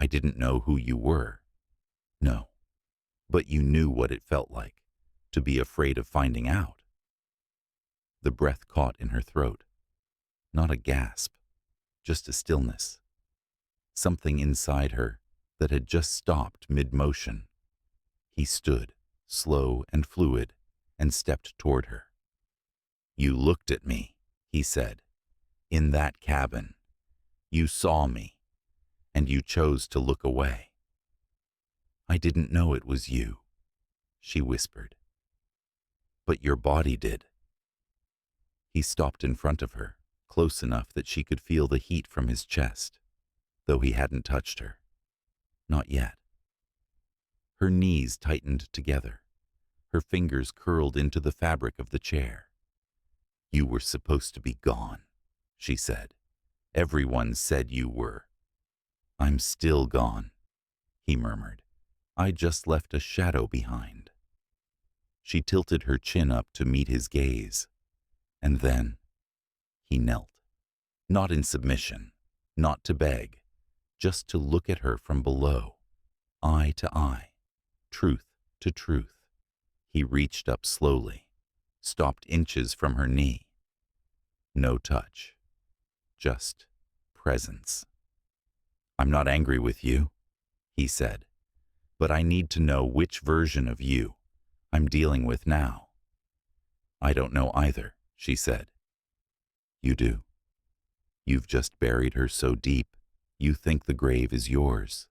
"I didn't know who you were." "No, but you knew what it felt like, to be afraid of finding out." The breath caught in her throat. Not a gasp, just a stillness. Something inside her that had just stopped mid-motion. He stood, slow and fluid, and stepped toward her. "You looked at me," he said. "In that cabin. You saw me, and you chose to look away." "I didn't know it was you," she whispered. "But your body did." He stopped in front of her, close enough that she could feel the heat from his chest, though he hadn't touched her. Not yet. Her knees tightened together. Her fingers curled into the fabric of the chair. "You were supposed to be gone," she said. "Everyone said you were." "I'm still gone," he murmured. "I just left a shadow behind." She tilted her chin up to meet his gaze, and then he knelt. Not in submission, not to beg, just to look at her from below, eye to eye, truth to truth. He reached up slowly, stopped inches from her knee. No touch, just presence. "I'm not angry with you," he said, "but I need to know which version of you I'm dealing with now." "I don't know either," she said. "You do. You've just buried her so deep, you think the grave is yours."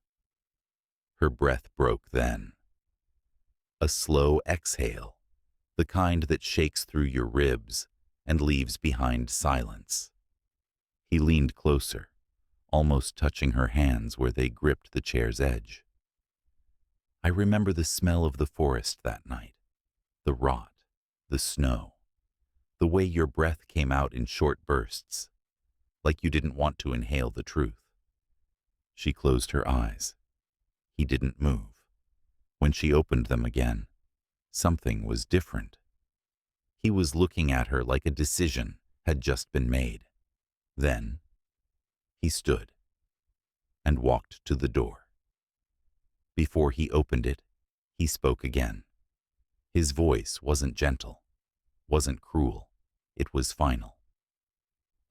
Her breath broke then. A slow exhale, the kind that shakes through your ribs and leaves behind silence. He leaned closer, almost touching her hands where they gripped the chair's edge. "I remember the smell of the forest that night, the rot, the snow, the way your breath came out in short bursts, like you didn't want to inhale the truth." She closed her eyes. He didn't move. When she opened them again, something was different. He was looking at her like a decision had just been made. Then he stood and walked to the door. Before he opened it, he spoke again. His voice wasn't gentle, wasn't cruel. It was final.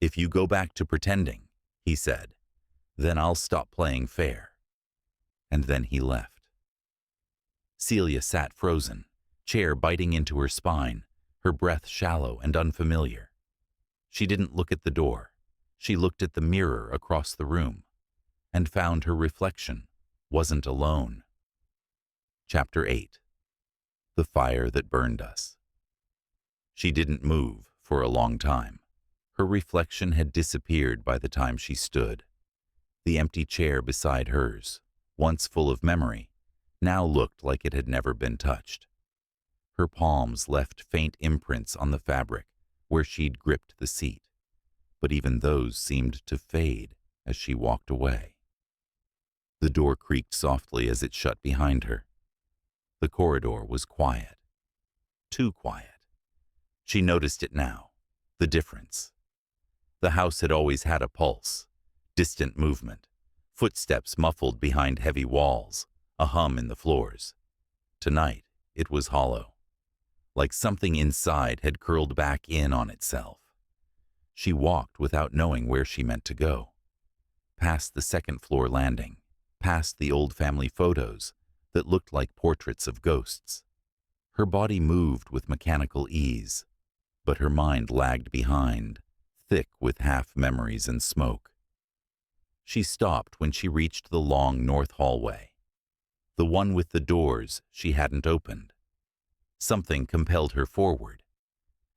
"If you go back to pretending," he said, "then I'll stop playing fair." And then he left. Celia sat frozen, chair biting into her spine, her breath shallow and unfamiliar. She didn't look at the door. She looked at the mirror across the room and found her reflection wasn't alone. Chapter 8. The Fire That Burned Us. She didn't move for a long time. Her reflection had disappeared by the time she stood. The empty chair beside hers, once full of memory, now looked like it had never been touched. Her palms left faint imprints on the fabric where she'd gripped the seat, but even those seemed to fade as she walked away. The door creaked softly as it shut behind her. The corridor was quiet. Too quiet. She noticed it now, the difference. The house had always had a pulse, distant movement, footsteps muffled behind heavy walls, a hum in the floors. Tonight, it was hollow, like something inside had curled back in on itself. She walked without knowing where she meant to go. Past the second-floor landing, past the old family photos that looked like portraits of ghosts. Her body moved with mechanical ease, but her mind lagged behind, thick with half-memories and smoke. She stopped when she reached the long north hallway, the one with the doors she hadn't opened. Something compelled her forward.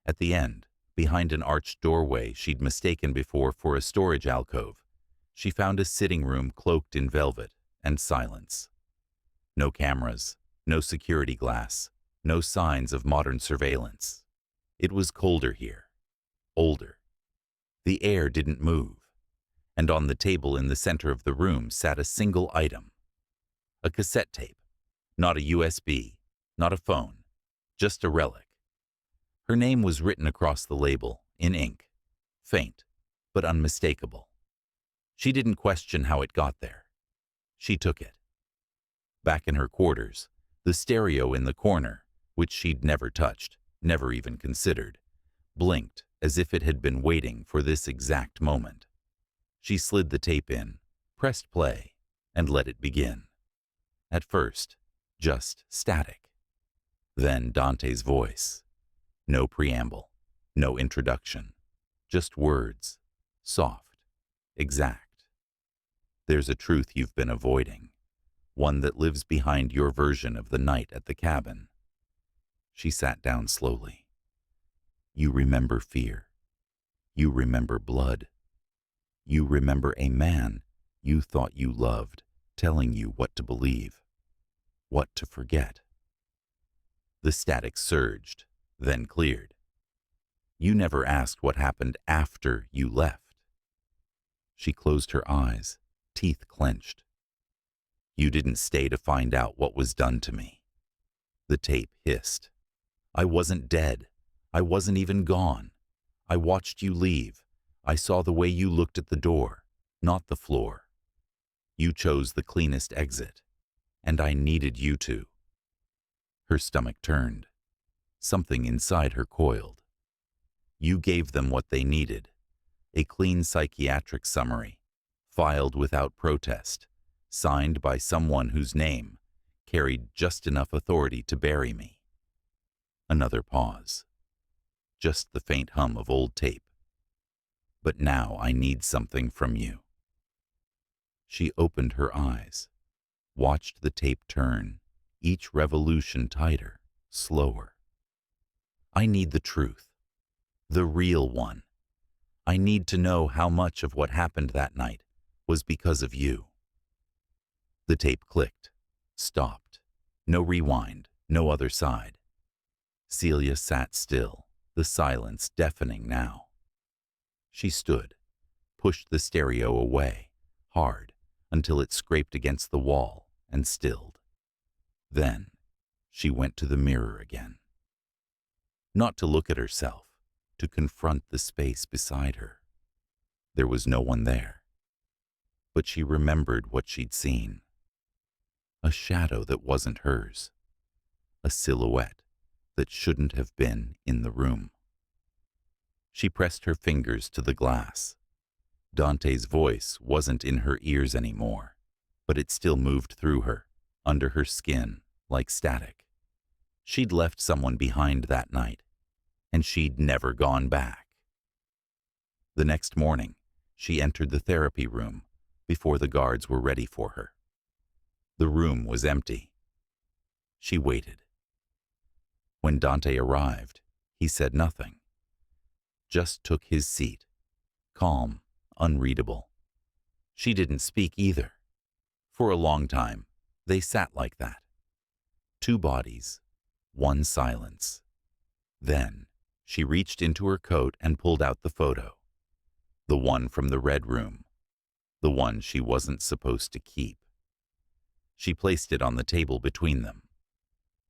At the end, behind an arched doorway she'd mistaken before for a storage alcove, she found a sitting room cloaked in velvet and silence. No cameras, no security glass, no signs of modern surveillance. It was colder here, older. The air didn't move, and on the table in the center of the room sat a single item. A cassette tape, not a USB, not a phone, just a relic. Her name was written across the label, in ink, faint, but unmistakable. She didn't question how it got there. She took it. Back in her quarters, the stereo in the corner, which she'd never touched, never even considered, blinked as if it had been waiting for this exact moment. She slid the tape in, pressed play, and let it begin. At first, just static. Then Dante's voice. No preamble, no introduction, just words, soft, exact. "There's a truth you've been avoiding, one that lives behind your version of the night at the cabin." She sat down slowly. "You remember fear. You remember blood. You remember a man you thought you loved telling you what to believe, what to forget." The static surged, then cleared. "You never asked what happened after you left." She closed her eyes, teeth clenched. "You didn't stay to find out what was done to me." The tape hissed. "I wasn't dead. I wasn't even gone. I watched you leave. I saw the way you looked at the door, not the floor. You chose the cleanest exit, and I needed you to." Her stomach turned. Something inside her coiled. "You gave them what they needed. A clean psychiatric summary, filed without protest, signed by someone whose name carried just enough authority to bury me." Another pause. Just the faint hum of old tape. "But now I need something from you." She opened her eyes, watched the tape turn, each revolution tighter, slower. "I need the truth, the real one. I need to know how much of what happened that night was because of you." The tape clicked, stopped. No rewind, no other side. Celia sat still, the silence deafening now. She stood, pushed the stereo away, hard, until it scraped against the wall and stilled. Then she went to the mirror again. Not to look at herself, to confront the space beside her. There was no one there. But she remembered what she'd seen. A shadow that wasn't hers. A silhouette, that shouldn't have been in the room. She pressed her fingers to the glass. Dante's voice wasn't in her ears anymore, but it still moved through her, under her skin, like static. She'd left someone behind that night, and she'd never gone back. The next morning, she entered the therapy room before the guards were ready for her. The room was empty. She waited. When Dante arrived, he said nothing, just took his seat, calm, unreadable. She didn't speak either. For a long time, they sat like that. Two bodies, one silence. Then, she reached into her coat and pulled out the photo. The one from the red room. The one she wasn't supposed to keep. She placed it on the table between them.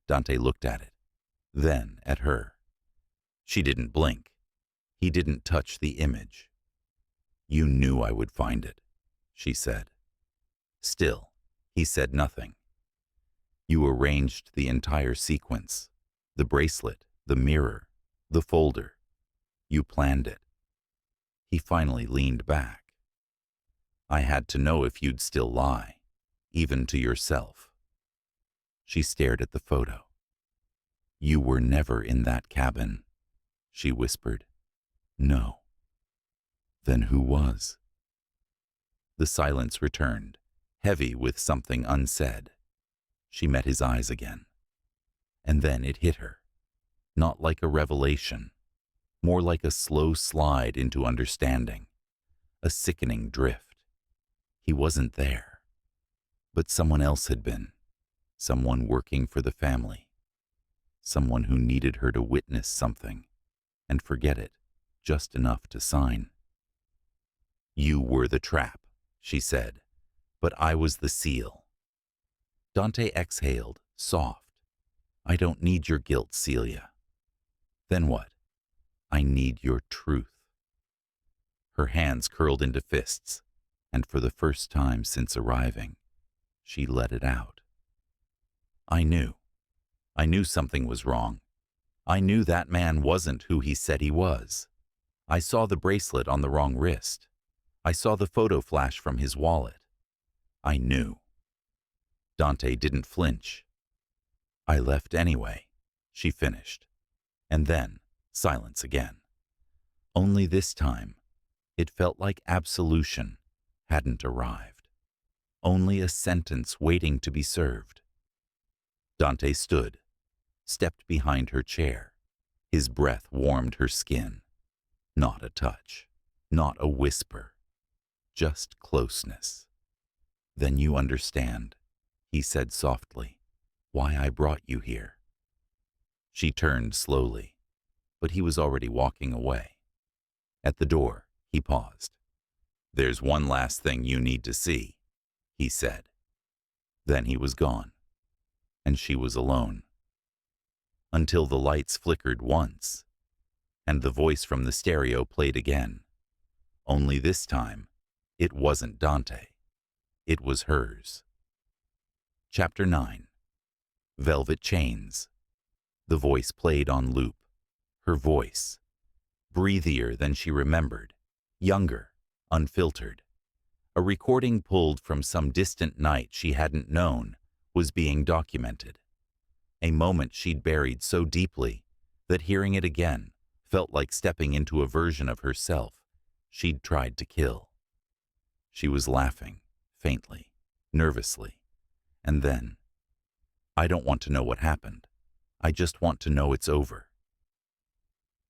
Dante looked at it, then at her. She didn't blink. He didn't touch the image. "You knew I would find it," she said. Still, he said nothing. "You arranged the entire sequence, the bracelet, the mirror, the folder. You planned it." He finally leaned back. "I had to know if you'd still lie, even to yourself." She stared at the photo. "You were never in that cabin," she whispered. "No." "Then who was?" The silence returned, heavy with something unsaid. She met his eyes again. And then it hit her. Not like a revelation, more like a slow slide into understanding, a sickening drift. He wasn't there. But someone else had been, someone working for the family, someone who needed her to witness something and forget it just enough to sign. "You were the trap," she said, "but I was the seal." Dante exhaled, soft. "I don't need your guilt, Celia." "Then what?" "I need your truth." Her hands curled into fists, and for the first time since arriving, she let it out. "I knew. I knew something was wrong. I knew that man wasn't who he said he was. I saw the bracelet on the wrong wrist. I saw the photo flash from his wallet. I knew." Dante didn't flinch. "I left anyway," she finished. And then, silence again. Only this time, it felt like absolution hadn't arrived. Only a sentence waiting to be served. Dante stood, stepped behind her chair. His breath warmed her skin. Not a touch, not a whisper, just closeness. "Then you understand," he said softly, "why I brought you here." She turned slowly, but he was already walking away. At the door, he paused. "There's one last thing you need to see," he said. Then he was gone, and she was alone. Until the lights flickered once, and the voice from the stereo played again. Only this time, it wasn't Dante. It was hers. Chapter 9. Velvet Chains. The voice played on loop. Her voice, breathier than she remembered, younger, unfiltered. A recording pulled from some distant night she hadn't known was being documented. A moment she'd buried so deeply that hearing it again felt like stepping into a version of herself she'd tried to kill. She was laughing, faintly, nervously, and then, "I don't want to know what happened. I just want to know it's over."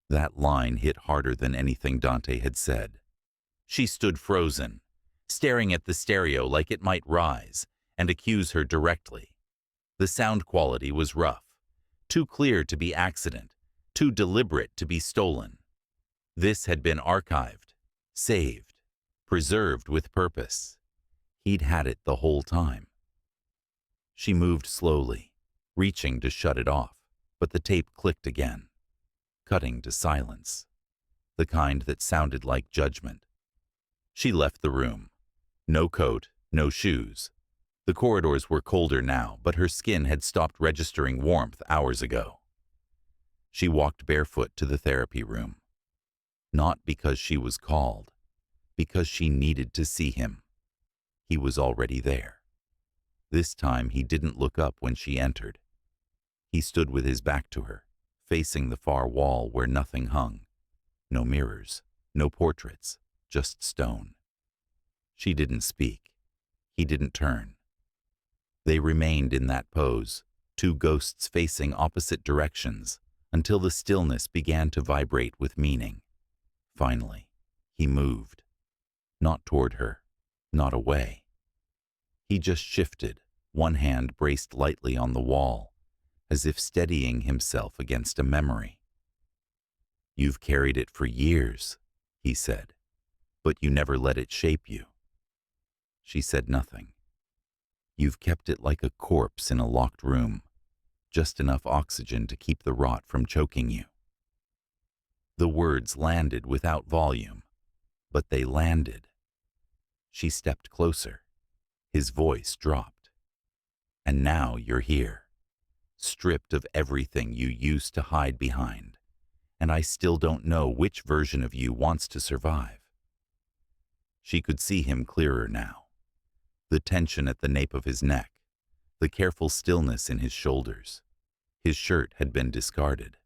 That line hit harder than anything Dante had said. She stood frozen, staring at the stereo like it might rise and accuse her directly. The sound quality was rough, too clear to be accident, too deliberate to be stolen. This had been archived, saved, preserved with purpose. He'd had it the whole time. She moved slowly, reaching to shut it off, but the tape clicked again, cutting to silence, the kind that sounded like judgment. She left the room. No coat, no shoes. The corridors were colder now, but her skin had stopped registering warmth hours ago. She walked barefoot to the therapy room. Not because she was called, because she needed to see him. He was already there. This time he didn't look up when she entered. He stood with his back to her, facing the far wall where nothing hung. No mirrors, no portraits, just stone. She didn't speak. He didn't turn. They remained in that pose, two ghosts facing opposite directions, until the stillness began to vibrate with meaning. Finally, he moved. Not toward her, not away. He just shifted, one hand braced lightly on the wall, as if steadying himself against a memory. "You've carried it for years," he said, "but you never let it shape you." She said nothing. "You've kept it like a corpse in a locked room, just enough oxygen to keep the rot from choking you." The words landed without volume, but they landed. She stepped closer. His voice dropped. "And now you're here, stripped of everything you used to hide behind, and I still don't know which version of you wants to survive." She could see him clearer now. The tension at the nape of his neck, the careful stillness in his shoulders. His shirt had been discarded.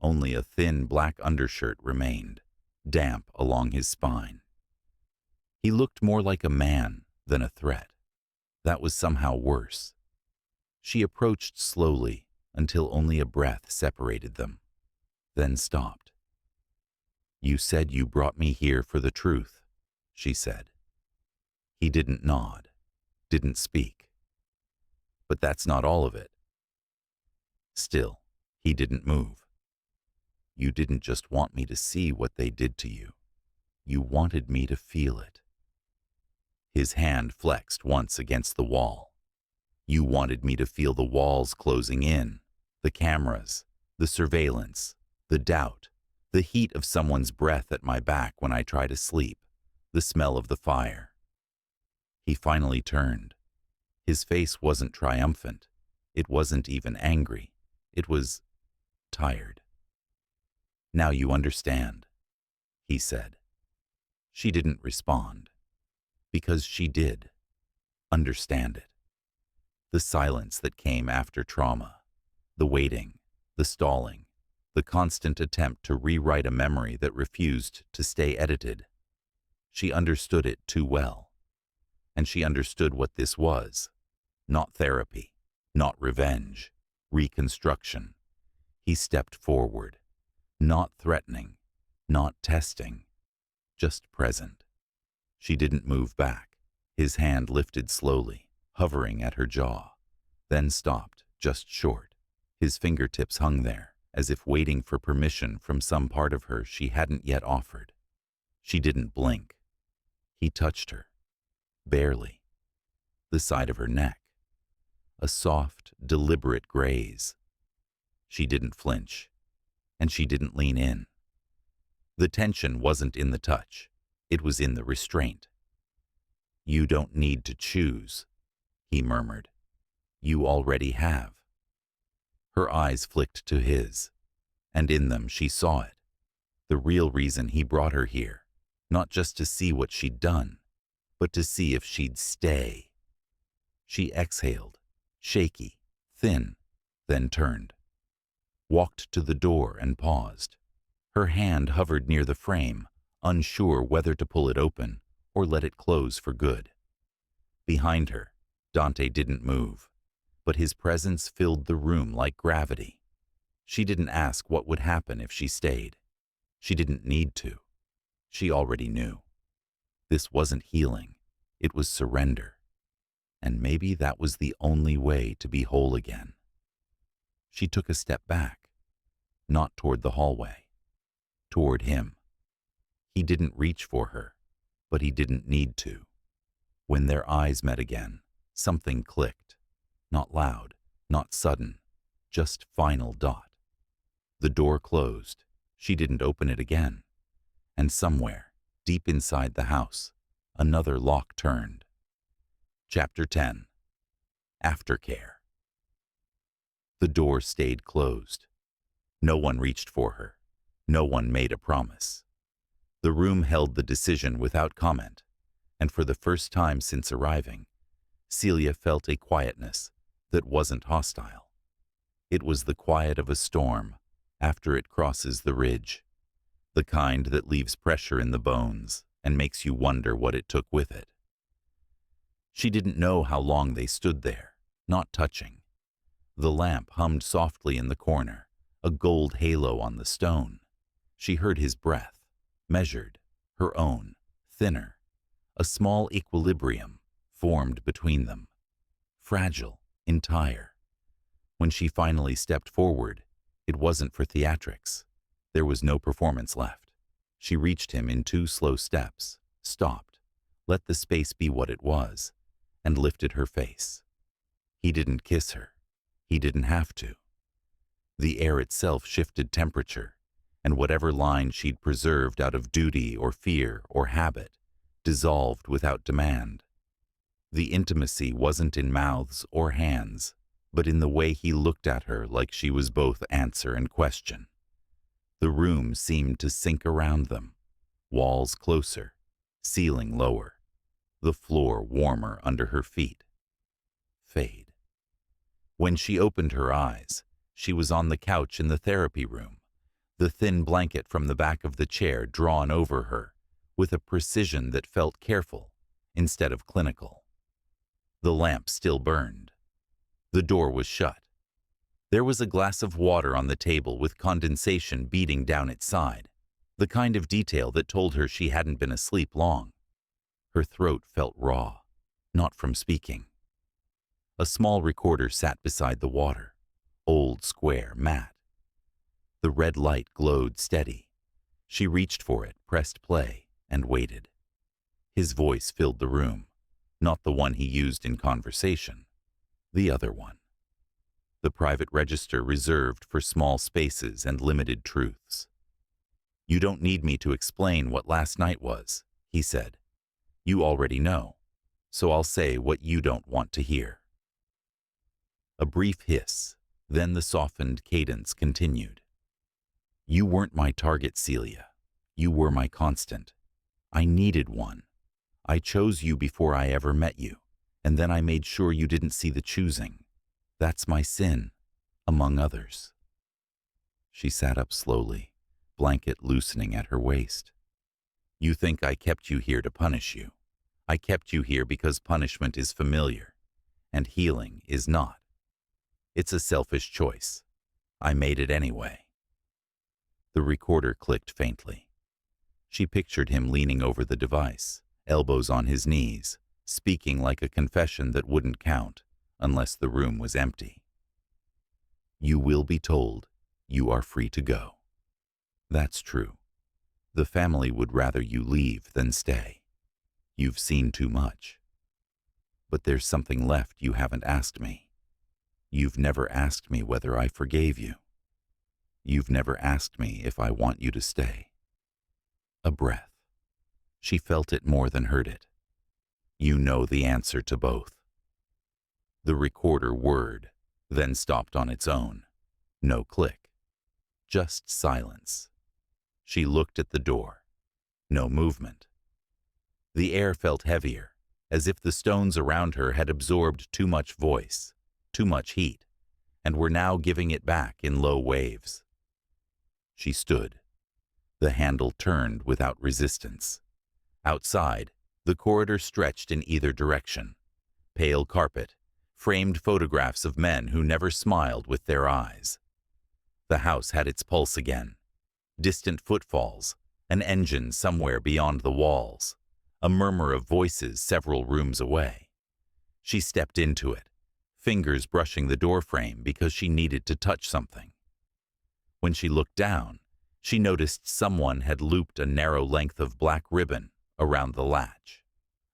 Only a thin black undershirt remained, damp along his spine. He looked more like a man than a threat. That was somehow worse. She approached slowly until only a breath separated them, then stopped. "You said you brought me here for the truth," she said. He didn't nod, didn't speak. "But that's not all of it." Still, he didn't move. "You didn't just want me to see what they did to you. You wanted me to feel it." His hand flexed once against the wall. "You wanted me to feel the walls closing in, the cameras, the surveillance, the doubt, the heat of someone's breath at my back when I try to sleep, the smell of the fire." He finally turned. His face wasn't triumphant. It wasn't even angry. It was tired. "Now you understand," he said. She didn't respond. Because she did understand it. The silence that came after trauma, the waiting, the stalling, the constant attempt to rewrite a memory that refused to stay edited. She understood it too well. And she understood what this was. Not therapy, not revenge, reconstruction. He stepped forward, not threatening, not testing, just present. She didn't move back. His hand lifted slowly, hovering at her jaw, then stopped just short. His fingertips hung there, as if waiting for permission from some part of her she hadn't yet offered. She didn't blink. He touched her, barely, the side of her neck, a soft, deliberate graze. She didn't flinch, and she didn't lean in. The tension wasn't in the touch. It was in the restraint. "You don't need to choose," he murmured. "You already have." Her eyes flicked to his, and in them she saw it. The real reason he brought her here, not just to see what she'd done, but to see if she'd stay. She exhaled, shaky, thin, then turned. Walked to the door and paused. Her hand hovered near the frame, unsure whether to pull it open or let it close for good. Behind her, Dante didn't move, but his presence filled the room like gravity. She didn't ask what would happen if she stayed. She didn't need to. She already knew. This wasn't healing. It was surrender. And maybe that was the only way to be whole again. She took a step back, not toward the hallway, toward him. He didn't reach for her, but he didn't need to. When their eyes met again, something clicked. Not loud, not sudden, just final dot. The door closed. She didn't open it again. And somewhere, deep inside the house, another lock turned. Chapter 10. Aftercare. The door stayed closed. No one reached for her. No one made a promise. The room held the decision without comment, and for the first time since arriving, Celia felt a quietness that wasn't hostile. It was the quiet of a storm after it crosses the ridge, the kind that leaves pressure in the bones and makes you wonder what it took with it. She didn't know how long they stood there, not touching. The lamp hummed softly in the corner, a gold halo on the stone. She heard his breath, measured, her own, thinner. A small equilibrium formed between them, fragile, entire. When she finally stepped forward, it wasn't for theatrics. There was no performance left. She reached him in 2 slow steps, stopped, let the space be what it was, and lifted her face. He didn't kiss her. He didn't have to. The air itself shifted temperature, and whatever line she'd preserved out of duty or fear or habit dissolved without demand. The intimacy wasn't in mouths or hands, but in the way he looked at her like she was both answer and question. The room seemed to sink around them, walls closer, ceiling lower, the floor warmer under her feet. Fade. When she opened her eyes, she was on the couch in the therapy room, the thin blanket from the back of the chair drawn over her, with a precision that felt careful instead of clinical. The lamp still burned. The door was shut. There was a glass of water on the table with condensation beating down its side, the kind of detail that told her she hadn't been asleep long. Her throat felt raw, not from speaking. A small recorder sat beside the water, old, square, matte. The red light glowed steady. She reached for it, pressed play, and waited. His voice filled the room, not the one he used in conversation, the other one. The private register reserved for small spaces and limited truths. "You don't need me to explain what last night was," he said. "You already know, so I'll say what you don't want to hear." A brief hiss, then the softened cadence continued. "You weren't my target, Celia. You were my constant. I needed one. I chose you before I ever met you, and then I made sure you didn't see the choosing. That's my sin, among others." She sat up slowly, blanket loosening at her waist. "You think I kept you here to punish you. I kept you here because punishment is familiar, and healing is not. It's a selfish choice. I made it anyway." The recorder clicked faintly. She pictured him leaning over the device, elbows on his knees, speaking like a confession that wouldn't count unless the room was empty. "You will be told you are free to go. That's true. The family would rather you leave than stay. You've seen too much. But there's something left you haven't asked me. You've never asked me whether I forgave you. You've never asked me if I want you to stay." A breath. She felt it more than heard it. "You know the answer to both." The recorder whirred, then stopped on its own. No click. Just silence. She looked at the door. No movement. The air felt heavier, as if the stones around her had absorbed too much voice, too much heat, and were now giving it back in low waves. She stood. The handle turned without resistance. Outside, the corridor stretched in either direction. Pale carpet, framed photographs of men who never smiled with their eyes. The house had its pulse again. Distant footfalls, an engine somewhere beyond the walls, a murmur of voices several rooms away. She stepped into it, fingers brushing the doorframe because she needed to touch something. When she looked down, she noticed someone had looped a narrow length of black ribbon around the latch.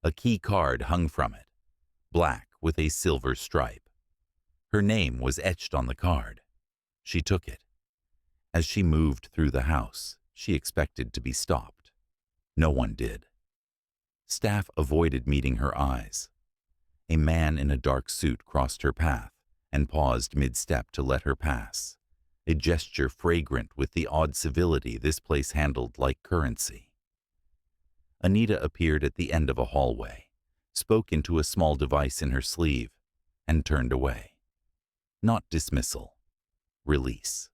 A key card hung from it, black with a silver stripe. Her name was etched on the card. She took it. As she moved through the house, she expected to be stopped. No one did. Staff avoided meeting her eyes. A man in a dark suit crossed her path and paused mid-step to let her pass, a gesture fragrant with the odd civility this place handled like currency. Anita appeared at the end of a hallway, spoke into a small device in her sleeve, and turned away. Not dismissal, release.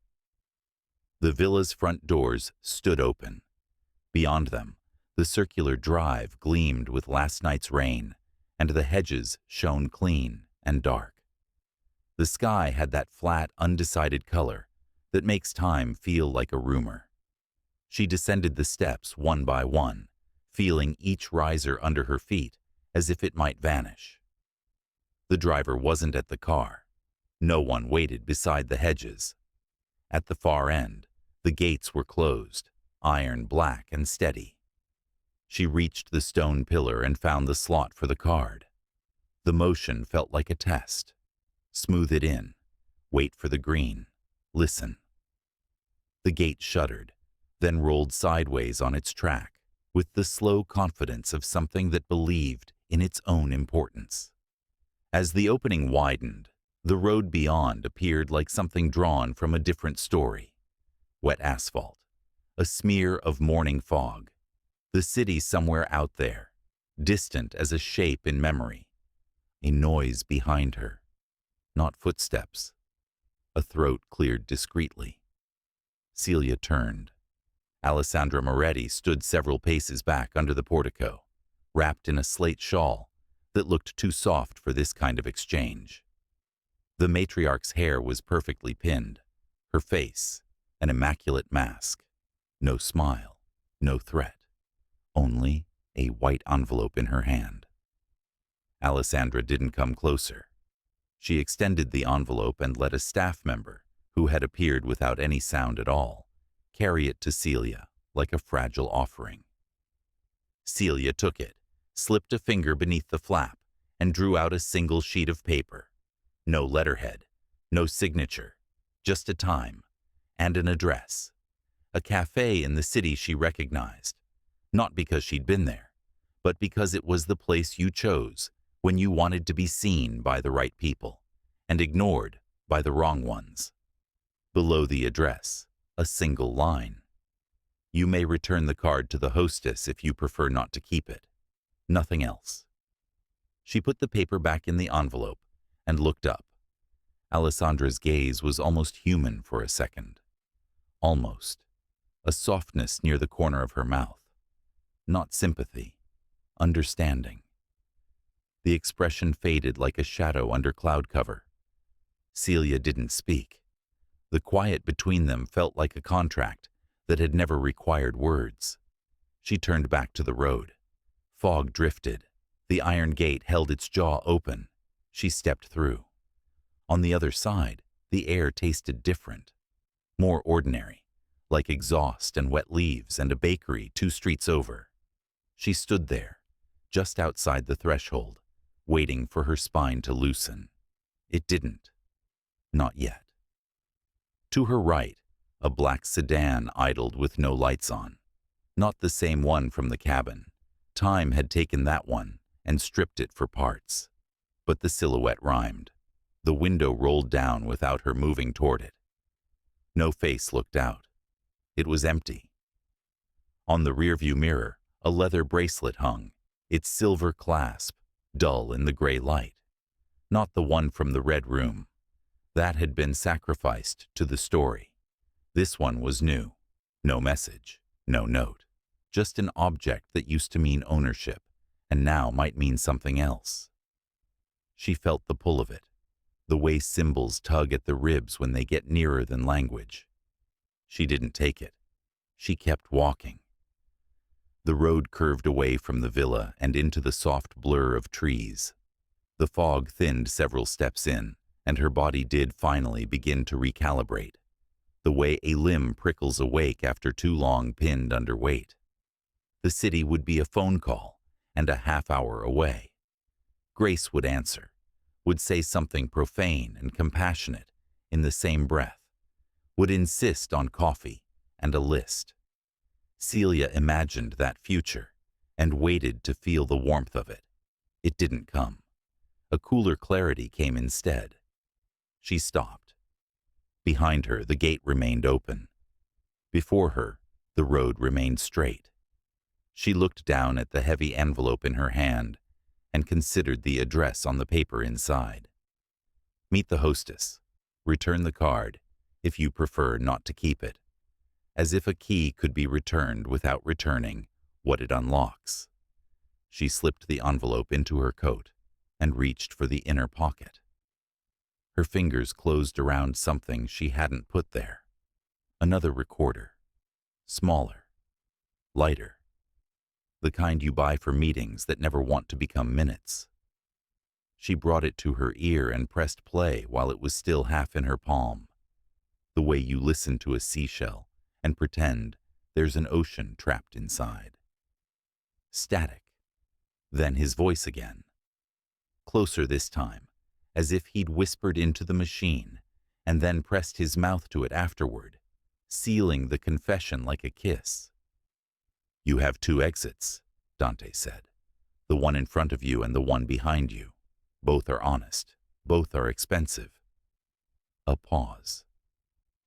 The villa's front doors stood open. Beyond them, the circular drive gleamed with last night's rain, and the hedges shone clean and dark. The sky had that flat, undecided color that makes time feel like a rumor. She descended the steps one by one, feeling each riser under her feet as if it might vanish. The driver wasn't at the car. No one waited beside the hedges. At the far end, the gates were closed, iron black and steady. She reached the stone pillar and found the slot for the card. The motion felt like a test. Smooth it in. Wait for the green. Listen. The gate shuddered, then rolled sideways on its track, with the slow confidence of something that believed in its own importance. As the opening widened, the road beyond appeared like something drawn from a different story. Wet asphalt, a smear of morning fog, the city somewhere out there, distant as a shape in memory. A noise behind her. Not footsteps. A throat cleared discreetly. Celia turned. Alessandra Moretti stood several paces back under the portico, wrapped in a slate shawl that looked too soft for this kind of exchange. The matriarch's hair was perfectly pinned, her face an immaculate mask. No smile, no threat, only a white envelope in her hand. Alessandra didn't come closer. She extended the envelope and let a staff member, who had appeared without any sound at all, carry it to Celia like a fragile offering. Celia took it, slipped a finger beneath the flap, and drew out a single sheet of paper. No letterhead, no signature, just a time and an address. A cafe in the city she recognized, not because she'd been there, but because it was the place you chose when you wanted to be seen by the right people and ignored by the wrong ones. Below the address, a single line. You may return the card to the hostess if you prefer not to keep it. Nothing else. She put the paper back in the envelope and looked up. Alessandra's gaze was almost human for a second. Almost. A softness near the corner of her mouth. Not sympathy. Understanding. The expression faded like a shadow under cloud cover. Celia didn't speak. The quiet between them felt like a contract that had never required words. She turned back to the road. Fog drifted. The iron gate held its jaw open. She stepped through. On the other side, the air tasted different. More ordinary, like exhaust and wet leaves and a bakery 2 streets over. She stood there, just outside the threshold, waiting for her spine to loosen. It didn't. Not yet. To her right, a black sedan idled with no lights on. Not the same one from the cabin. Time had taken that one and stripped it for parts. But the silhouette rhymed. The window rolled down without her moving toward it. No face looked out. It was empty. On the rearview mirror, a leather bracelet hung, its silver clasp dull in the gray light. Not the one from the red room. That had been sacrificed to the story. This one was new. No message, no note. Just an object that used to mean ownership, and now might mean something else. She felt the pull of it, the way symbols tug at the ribs when they get nearer than language. She didn't take it. She kept walking. The road curved away from the villa and into the soft blur of trees. The fog thinned several steps in, and her body did finally begin to recalibrate, the way a limb prickles awake after too long pinned under weight. The city would be a phone call and a half-hour away. Grace would answer, would say something profane and compassionate in the same breath, would insist on coffee and a list. Celia imagined that future and waited to feel the warmth of it. It didn't come. A cooler clarity came instead. She stopped. Behind her, the gate remained open. Before her, the road remained straight. She looked down at the heavy envelope in her hand and considered the address on the paper inside. Meet the hostess. Return the card, if you prefer not to keep it, as if a key could be returned without returning what it unlocks. She slipped the envelope into her coat and reached for the inner pocket. Her fingers closed around something she hadn't put there. Another recorder. Smaller. Lighter. The kind you buy for meetings that never want to become minutes. She brought it to her ear and pressed play while it was still half in her palm. The way you listen to a seashell and pretend there's an ocean trapped inside. Static. Then his voice again. Closer this time, as if he'd whispered into the machine and then pressed his mouth to it afterward, sealing the confession like a kiss. You have 2 exits, Dante said. The one in front of you and the one behind you. Both are honest. Both are expensive. A pause.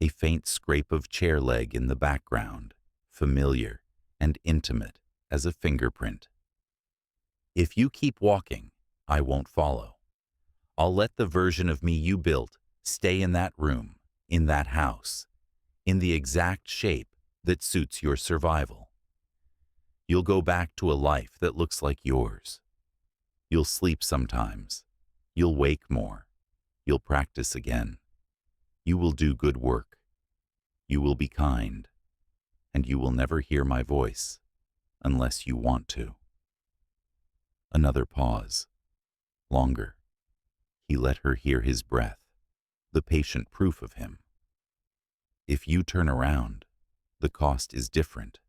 A faint scrape of chair leg in the background, familiar and intimate as a fingerprint. If you keep walking, I won't follow. I'll let the version of me you built stay in that room, in that house, in the exact shape that suits your survival. You'll go back to a life that looks like yours. You'll sleep sometimes. You'll wake more. You'll practice again. You will do good work. You will be kind. And you will never hear my voice unless you want to. Another pause. Longer. He let her hear his breath, the patient proof of him. If you turn around, the cost is different.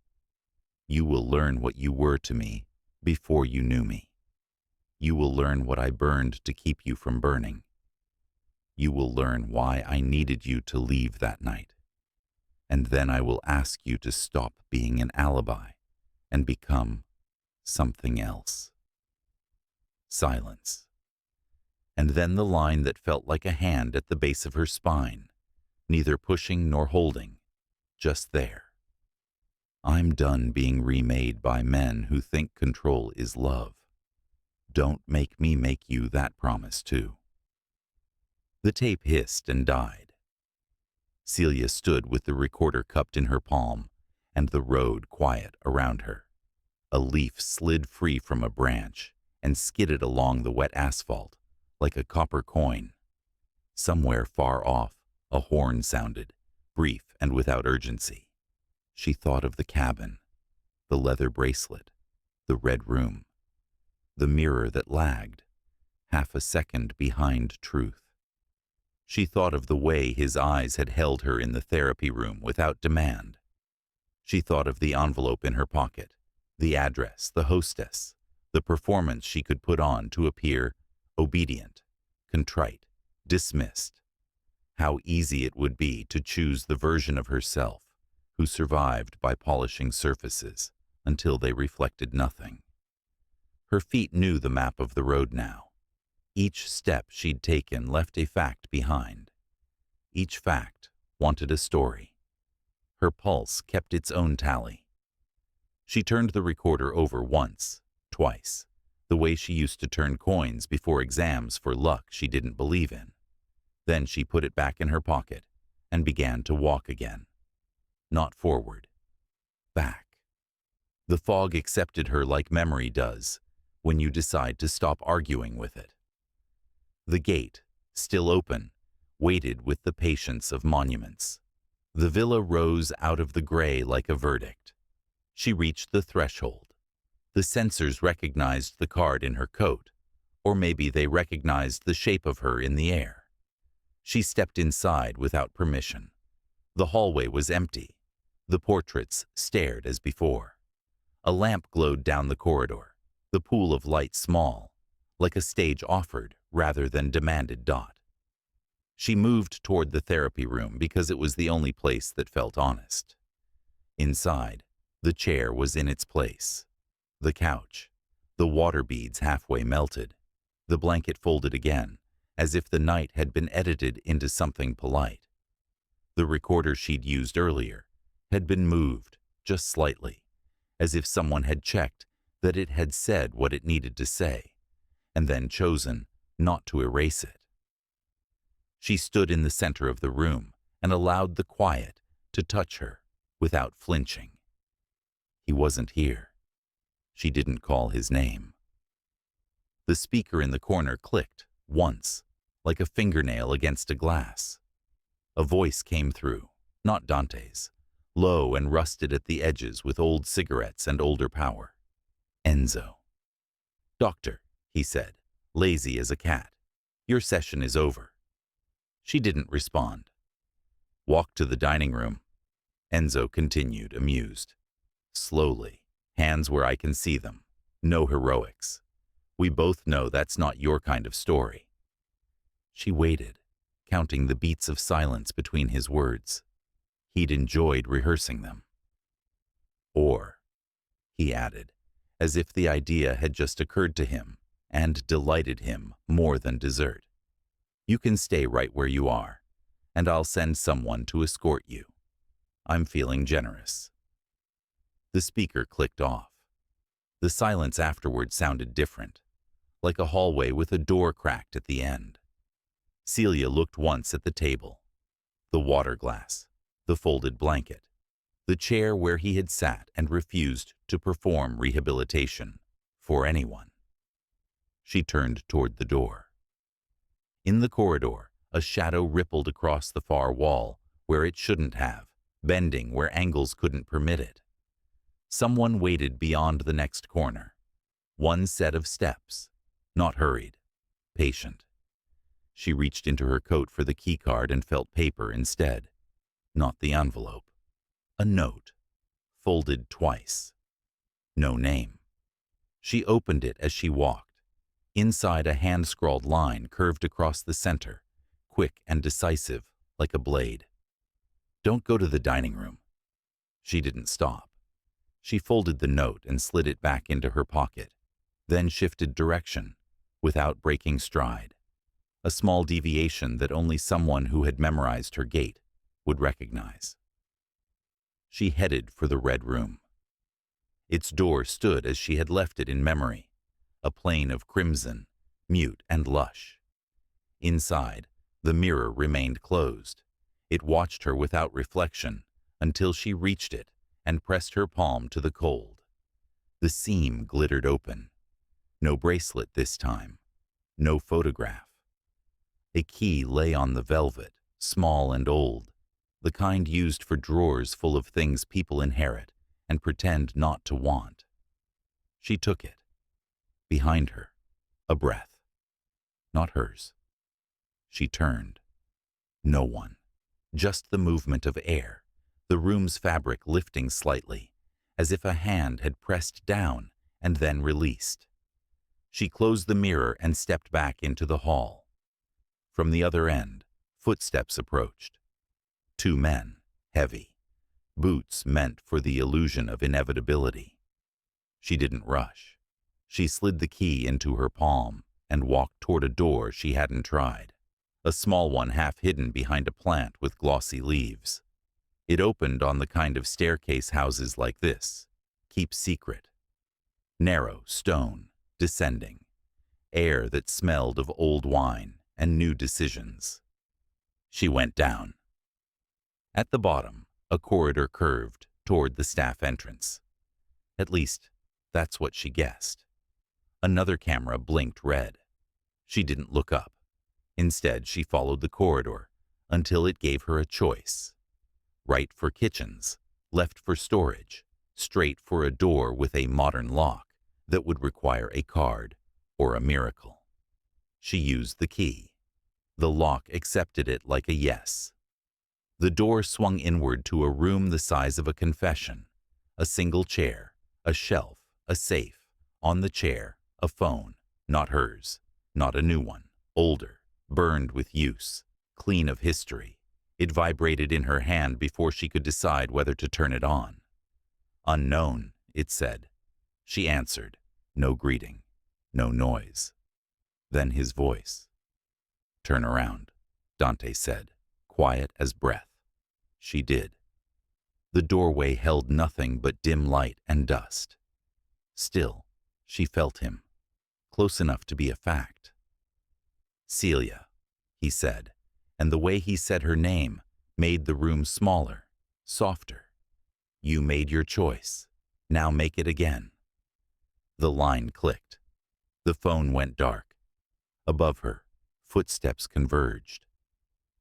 You will learn what you were to me before you knew me. You will learn what I burned to keep you from burning. You will learn why I needed you to leave that night. And then I will ask you to stop being an alibi and become something else. Silence. And then the line that felt like a hand at the base of her spine, neither pushing nor holding, just there. I'm done being remade by men who think control is love. Don't make me make you that promise too. The tape hissed and died. Celia stood with the recorder cupped in her palm and the road quiet around her. A leaf slid free from a branch and skidded along the wet asphalt like a copper coin. Somewhere far off, a horn sounded, brief and without urgency. She thought of the cabin, the leather bracelet, the red room, the mirror that lagged, half a second behind truth. She thought of the way his eyes had held her in the therapy room without demand. She thought of the envelope in her pocket, the address, the hostess, the performance she could put on to appear obedient, contrite, dismissed. How easy it would be to choose the version of herself who survived by polishing surfaces until they reflected nothing. Her feet knew the map of the road now. Each step she'd taken left a fact behind. Each fact wanted a story. Her pulse kept its own tally. She turned the recorder over once, twice, the way she used to turn coins before exams for luck she didn't believe in. Then she put it back in her pocket and began to walk again. Not forward, back. The fog accepted her like memory does when you decide to stop arguing with it. The gate, still open, waited with the patience of monuments. The villa rose out of the gray like a verdict. She reached the threshold. The sensors recognized the card in her coat, or maybe they recognized the shape of her in the air. She stepped inside without permission. The hallway was empty. The portraits stared as before. A lamp glowed down the corridor, the pool of light small, like a stage offered rather than demanded dot. She moved toward the therapy room because it was the only place that felt honest. Inside, the chair was in its place. The couch, the water beads halfway melted, the blanket folded again, as if the night had been edited into something polite. The recorder she'd used earlier had been moved just slightly, as if someone had checked that it had said what it needed to say, and then chosen not to erase it. She stood in the center of the room and allowed the quiet to touch her without flinching. He wasn't here. She didn't call his name. The speaker in the corner clicked once, like a fingernail against a glass. A voice came through, not Dante's, low and rusted at the edges with old cigarettes and older power. Enzo. "Doctor," he said, lazy as a cat, "your session is over." She didn't respond. "Walk to the dining room," Enzo continued, amused. "Slowly, hands where I can see them. No heroics. We both know that's not your kind of story." She waited, counting the beats of silence between his words. He'd enjoyed rehearsing them. "Or," he added, as if the idea had just occurred to him and delighted him more than dessert. "You can stay right where you are, and I'll send someone to escort you. I'm feeling generous." The speaker clicked off. The silence afterward sounded different, like a hallway with a door cracked at the end. Celia looked once at the table, the water glass, the folded blanket, the chair where he had sat and refused to perform rehabilitation for anyone. She turned toward the door. In the corridor, a shadow rippled across the far wall where it shouldn't have, bending where angles couldn't permit it. Someone waited beyond the next corner. One set of steps, not hurried, patient. She reached into her coat for the keycard and felt paper instead, not the envelope. A note, folded twice. No name. She opened it as she walked. Inside, a hand-scrawled line curved across the center, quick and decisive, like a blade. "Don't go to the dining room." She didn't stop. She folded the note and slid it back into her pocket, then shifted direction, without breaking stride. A small deviation that only someone who had memorized her gait would recognize. She headed for the red room. Its door stood as she had left it in memory, a plain of crimson, mute and lush. Inside, the mirror remained closed. It watched her without reflection until she reached it and pressed her palm to the cold. The seam glittered open. No bracelet this time. No photograph. A key lay on the velvet, small and old, the kind used for drawers full of things people inherit and pretend not to want. She took it. Behind her, a breath. Not hers. She turned. No one. Just the movement of air, the room's fabric lifting slightly, as if a hand had pressed down and then released. She closed the mirror and stepped back into the hall. From the other end, footsteps approached. Two men, heavy, boots meant for the illusion of inevitability. She didn't rush. She slid the key into her palm and walked toward a door she hadn't tried, a small one half hidden behind a plant with glossy leaves. It opened on the kind of staircase houses like this, keep secret. Narrow, stone, descending, air that smelled of old wine and new decisions. She went down. At the bottom, a corridor curved toward the staff entrance. At least, that's what she guessed. Another camera blinked red. She didn't look up. Instead, she followed the corridor until it gave her a choice. Right for kitchens, left for storage, straight for a door with a modern lock that would require a card or a miracle. She used the key. The lock accepted it like a yes. The door swung inward to a room the size of a confession. A single chair, a shelf, a safe. On the chair, a phone, not hers, not a new one, older, burned with use, clean of history. It vibrated in her hand before she could decide whether to turn it on. "Unknown," it said. She answered. No greeting, no noise. Then his voice. "Turn around," Dante said, quiet as breath. She did. The doorway held nothing but dim light and dust. Still, she felt him, close enough to be a fact. "Celia," he said, and the way he said her name made the room smaller, softer. "You made your choice. Now make it again." The line clicked. The phone went dark. Above her, footsteps converged.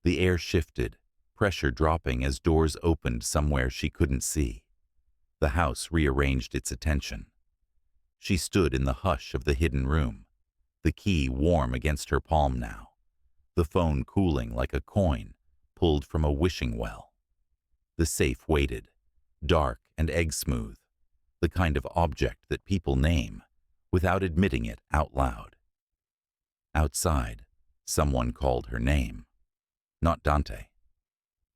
The air shifted, pressure dropping as doors opened somewhere she couldn't see. The house rearranged its attention. She stood in the hush of the hidden room, the key warm against her palm now, the phone cooling like a coin pulled from a wishing well. The safe waited, dark and egg-smooth, the kind of object that people name without admitting it out loud. Outside, someone called her name. Not Dante.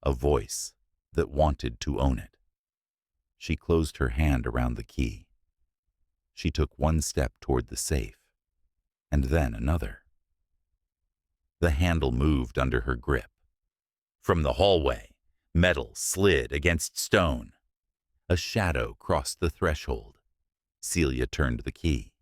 A voice that wanted to own it. She closed her hand around the key. She took one step toward the safe, and then another. The handle moved under her grip. From the hallway, metal slid against stone. A shadow crossed the threshold. Celia turned the key.